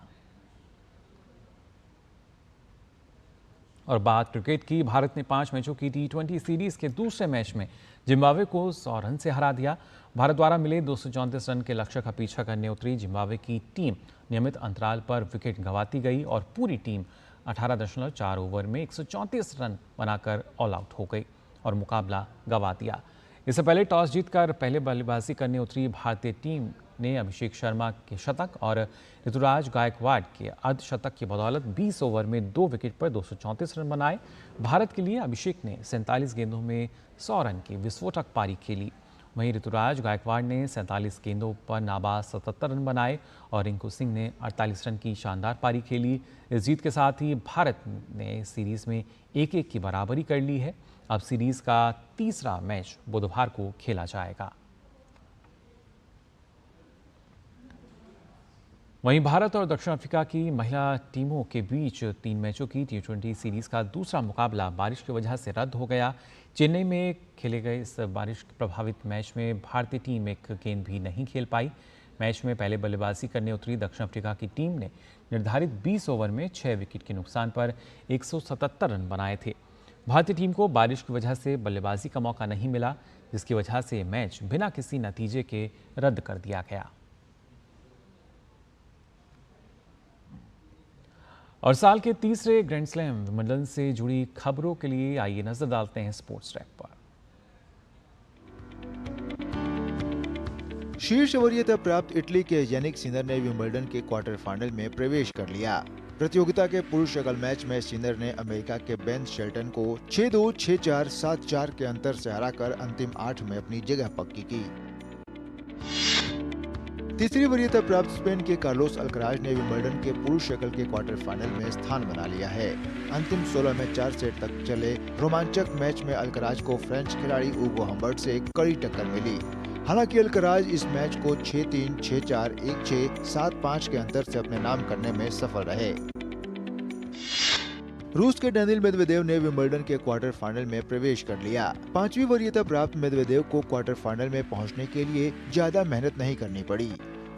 और बात क्रिकेट की, भारत ने 5 मैचों की T20 सीरीज के दूसरे मैच में जिम्बाब्वे को 100 रन से हरा दिया। भारत द्वारा मिले 234 रन के लक्ष्य का पीछा करने उतरी जिम्बाब्वे की टीम नियमित अंतराल पर विकेट गंवाती गई और पूरी टीम 18.4 ओवर में 134 रन बनाकर ऑल आउट हो गई और मुकाबला गंवा दिया। इससे पहले टॉस जीतकर पहले बल्लेबाजी करने उतरी भारतीय टीम ने अभिषेक शर्मा के शतक और ऋतुराज गायकवाड़ के अर्धशतक की बदौलत 20 ओवर में 2 विकेट पर 234 रन बनाए। भारत के लिए अभिषेक ने 47 गेंदों में 100 रन की विस्फोटक पारी खेली। वहीं ऋतुराज गायकवाड़ ने 47 गेंदों पर नाबाद 77 रन बनाए और रिंकू सिंह ने 48 रन की शानदार पारी खेली। इस जीत के साथ ही भारत ने सीरीज में 1-1 की बराबरी कर ली है। अब सीरीज का तीसरा मैच बुधवार को खेला जाएगा। वहीं भारत और दक्षिण अफ्रीका की महिला टीमों के बीच 3 मैचों की T20 सीरीज का दूसरा मुकाबला बारिश की वजह से रद्द हो गया। चेन्नई में खेले गए इस बारिश प्रभावित मैच में भारतीय टीम एक गेंद भी नहीं खेल पाई। मैच में पहले बल्लेबाजी करने उतरी दक्षिण अफ्रीका की टीम ने निर्धारित 20 ओवर में 6 विकेट के नुकसान पर 177 रन बनाए थे। भारतीय टीम को बारिश की वजह से बल्लेबाजी का मौका नहीं मिला, जिसकी वजह से मैच बिना किसी नतीजे के रद्द कर दिया गया। और साल के तीसरे ग्रैंड स्लैम विंबलडन से जुड़ी खबरों के लिए आइए नजर डालते हैं स्पोर्ट्स ट्रैक पर। शीर्ष वरीयता प्राप्त इटली के यानिक सिनर ने विंबलडन के क्वार्टर फाइनल में प्रवेश कर लिया। प्रतियोगिता के पुरुष एकल मैच में सिनर ने अमेरिका के बेन शेल्टन को 6-2, 6-4, 7-4 के अंतर से हराकर अंतिम 8 में अपनी जगह पक्की की। तीसरी वरीयता प्राप्त स्पेन के कार्लोस अल्कराज ने विंबलडन के पुरुष एकल के क्वार्टर फाइनल में स्थान बना लिया है। अंतिम 16 में 4 सेट तक चले रोमांचक मैच में अल्कराज को फ्रेंच खिलाड़ी ऊगो हम्बर्ट से कड़ी टक्कर मिली। हालांकि अल्कराज इस मैच को 6-3, 6-4, 1-6, 7-5 के अंतर से अपने नाम करने में सफल रहे। रूस के डेनिल मेदवेदेव ने विंबलडन के क्वार्टर फाइनल में प्रवेश कर लिया। 5वीं वरीयता प्राप्त मेदवेदेव को क्वार्टर फाइनल में पहुंचने के लिए ज्यादा मेहनत नहीं करनी पड़ी।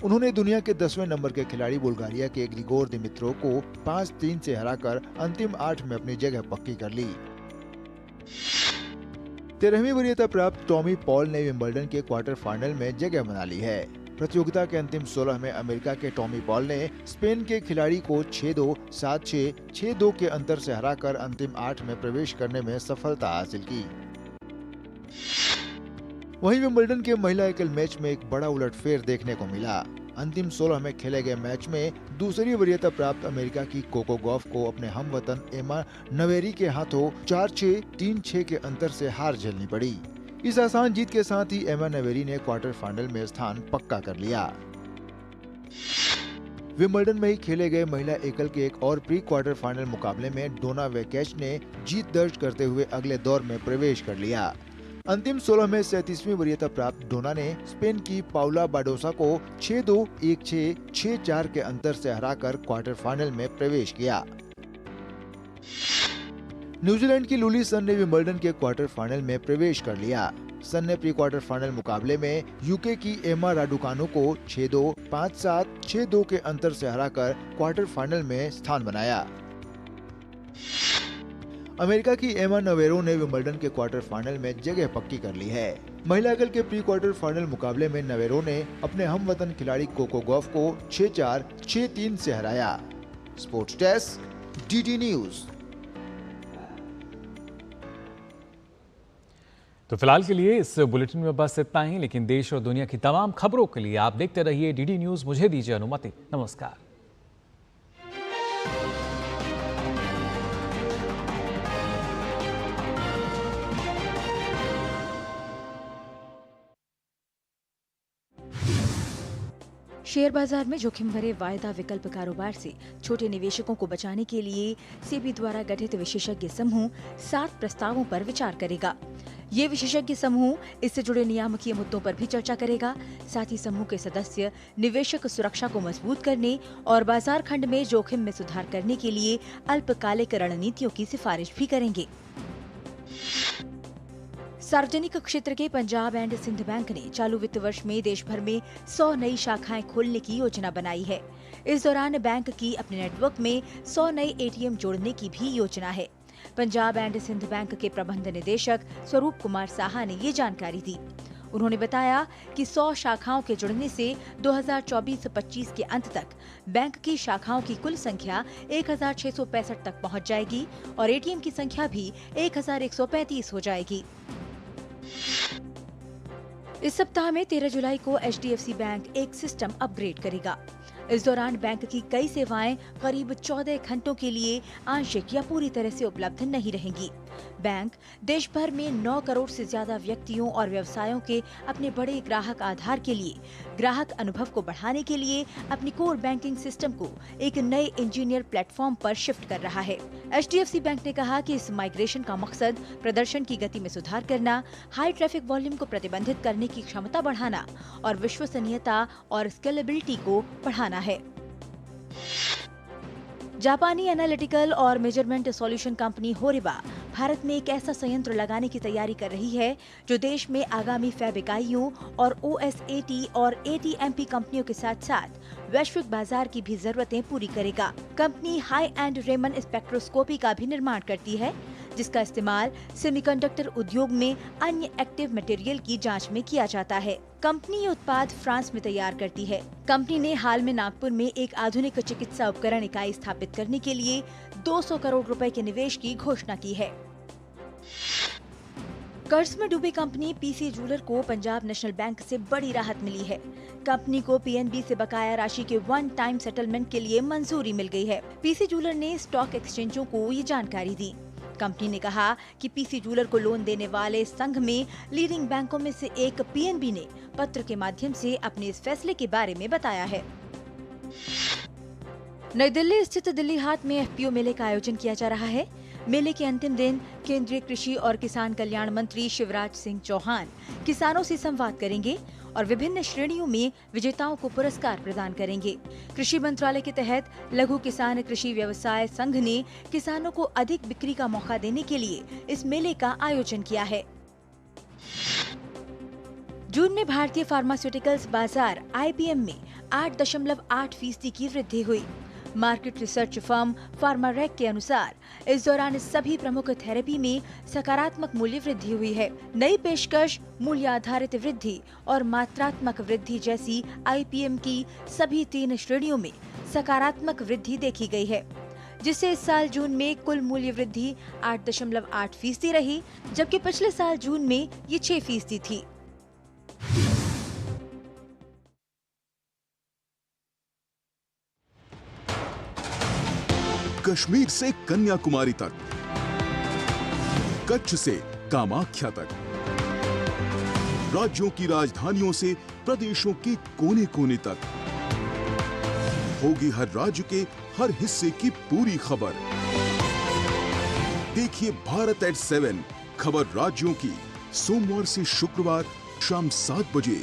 उन्होंने दुनिया के 10वें नंबर के खिलाड़ी बुल्गारिया के ग्रिगोर दिमित्रोव को 5-3 से हराकर अंतिम 8 में अपनी जगह पक्की कर ली। 13वीं वरीयता प्राप्त टॉमी पॉल ने विंबलडन के क्वार्टर फाइनल में जगह बना ली है। प्रतियोगिता के अंतिम 16 में अमेरिका के टॉमी पॉल ने स्पेन के खिलाड़ी को 6-2, 7-6, 6-2 के अंतर से हराकर अंतिम 8 में प्रवेश करने में सफलता हासिल की। वहीं विंबलडन के महिला एकल मैच में एक बड़ा उलटफेर देखने को मिला। अंतिम 16 में खेले गए मैच में दूसरी वरीयता प्राप्त अमेरिका की कोको गॉफ को अपने हमवतन एमा नवेरी के हाथों 4-6, 3-6 के अंतर से हार झेलनी पड़ी। इस आसान जीत के साथ ही एमा नवेरी ने क्वार्टर फाइनल में स्थान पक्का कर लिया। विंबलडन में ही खेले गए महिला एकल के एक और प्री क्वार्टर फाइनल मुकाबले में डोना वेकेच ने जीत दर्ज करते हुए अगले दौर में प्रवेश कर लिया। अंतिम 16 में 37वीं वरीयता प्राप्त डोना ने स्पेन की पाउला बाडोसा को 6-2, 1-6, 6-4 के अंतर से हराकर क्वार्टर फाइनल में प्रवेश किया। न्यूजीलैंड की लुली सन ने विंबलडन के क्वार्टर फाइनल में प्रवेश कर लिया। सन ने प्री क्वार्टर फाइनल मुकाबले में यूके की एमा राडुकानो को 6-2, 5-7, 6-2 के अंतर से हराकर क्वार्टर फाइनल में स्थान बनाया। अमेरिका की एमा नवेरो ने विंबलडन के क्वार्टर फाइनल में जगह पक्की कर ली है। महिला एकल के प्री क्वार्टर फाइनल मुकाबले में नवेरो ने अपने हमवतन खिलाड़ी कोको गॉफ को 6-4, 6-3 से हराया। Sports desk, DD news. तो फिलहाल के लिए इस बुलेटिन में बस इतना ही, लेकिन देश और दुनिया की तमाम खबरों के लिए आप देखते रहिए डीडी न्यूज। मुझे दीजिए अनुमति। नमस्कार। शेयर बाजार में जोखिम भरे वायदा विकल्प कारोबार से छोटे निवेशकों को बचाने के लिए सेबी द्वारा गठित विशेषज्ञ समूह 7 प्रस्तावों पर विचार करेगा। ये विशेषज्ञ समूह इससे जुड़े नियामकीय मुद्दों पर भी चर्चा करेगा। साथ ही समूह के सदस्य निवेशक सुरक्षा को मजबूत करने और बाजार खंड में जोखिम में सुधार करने के लिए अल्पकालिक रणनीतियों की सिफारिश भी करेंगे। सार्वजनिक क्षेत्र के पंजाब एंड सिंध बैंक ने चालू वित्त वर्ष में देश भर में 100 नई शाखाएं खोलने की योजना बनाई है। इस दौरान बैंक की अपने नेटवर्क में 100 नए एटीएम जोड़ने की भी योजना है। पंजाब एंड सिंध बैंक के प्रबंध निदेशक स्वरूप कुमार साहा ने ये जानकारी दी। उन्होंने बताया कि 100 शाखाओं के जुड़ने से 2024-25 के अंत तक बैंक की शाखाओं की कुल संख्या 1665 तक पहुंच जाएगी और एटीएम की संख्या भी 1135 हो जाएगी। इस सप्ताह में 13 जुलाई को HDFC बैंक एक सिस्टम अपग्रेड करेगा। इस दौरान बैंक की कई सेवाएं करीब 14 घंटों के लिए आंशिक या पूरी तरह से उपलब्ध नहीं रहेंगी। बैंक देश भर में 9 करोड़ से ज्यादा व्यक्तियों और व्यवसायों के अपने बड़े ग्राहक आधार के लिए ग्राहक अनुभव को बढ़ाने के लिए अपनी कोर बैंकिंग सिस्टम को एक नए इंजीनियर प्लेटफॉर्म पर शिफ्ट कर रहा है। HDFC बैंक ने कहा कि इस माइग्रेशन का मकसद प्रदर्शन की गति में सुधार करना, हाई ट्रैफिक वॉल्यूम को प्रतिबंधित करने की क्षमता बढ़ाना और विश्वसनीयता और स्केलेबिलिटी को बढ़ाना है। जापानी एनालिटिकल और measurement solution company Horiba Bharat में एक ऐसा संयंत्र लगाने की तैयारी कर रही है जो देश में आगामी फैब इकाइयों और OSAT और ATMP कंपनियों के साथ साथ वैश्विक बाजार की भी जरूरतें पूरी करेगा। Company high end Raman spectroscopy का भी निर्माण करती है, जिसका इस्तेमाल सेमीकंडक्टर उद्योग में अन्य एक्टिव मटेरियल की जांच में किया जाता है। कंपनी ये उत्पाद फ्रांस में तैयार करती है। कंपनी ने हाल में नागपुर में एक आधुनिक चिकित्सा उपकरण इकाई स्थापित करने के लिए 200 करोड़ रुपए के निवेश की घोषणा की है। कर्ज में डूबी कंपनी पीसी जूलर को पंजाब नेशनल बैंक से बड़ी राहत मिली है। कंपनी को PNB से बकाया राशि के वन टाइम सेटलमेंट के लिए मंजूरी मिल गई है। पीसी जूलर ने स्टॉक एक्सचेंजों को ये जानकारी दी। कंपनी ने कहा कि पीसी जूलर को लोन देने वाले संघ में लीडिंग बैंकों में से एक PNB ने पत्र के माध्यम से अपने इस फैसले के बारे में बताया है। नई दिल्ली स्थित दिल्ली हाट में FPO मेले का आयोजन किया जा रहा है। मेले के अंतिम दिन केंद्रीय कृषि और किसान कल्याण मंत्री शिवराज सिंह चौहान किसानों से संवाद करेंगे और विभिन्न श्रेणियों में विजेताओं को पुरस्कार प्रदान करेंगे। कृषि मंत्रालय के तहत लघु किसान कृषि व्यवसाय संघ ने किसानों को अधिक बिक्री का मौका देने के लिए इस मेले का आयोजन किया है। जून में भारतीय फार्मास्यूटिकल्स बाजार IPM में 8.8% की वृद्धि हुई। मार्केट रिसर्च फर्म फार्मारेक के अनुसार इस दौरान सभी प्रमुख थेरेपी में सकारात्मक मूल्य वृद्धि हुई है। नई पेशकश, मूल्य आधारित वृद्धि और मात्रात्मक वृद्धि जैसी IPM की सभी 3 श्रेणियों में सकारात्मक वृद्धि देखी गई है, जिससे इस साल जून में कुल मूल्य वृद्धि 8.8% रही, जबकि पिछले साल जून में ये 6% थी। कश्मीर से कन्याकुमारी तक, कच्छ से कामाख्या तक, राज्यों की राजधानियों से प्रदेशों के कोने कोने तक, होगी हर राज्य के हर हिस्से की पूरी खबर। देखिए भारत at 7 खबर राज्यों की, सोमवार से शुक्रवार शाम 7 बजे।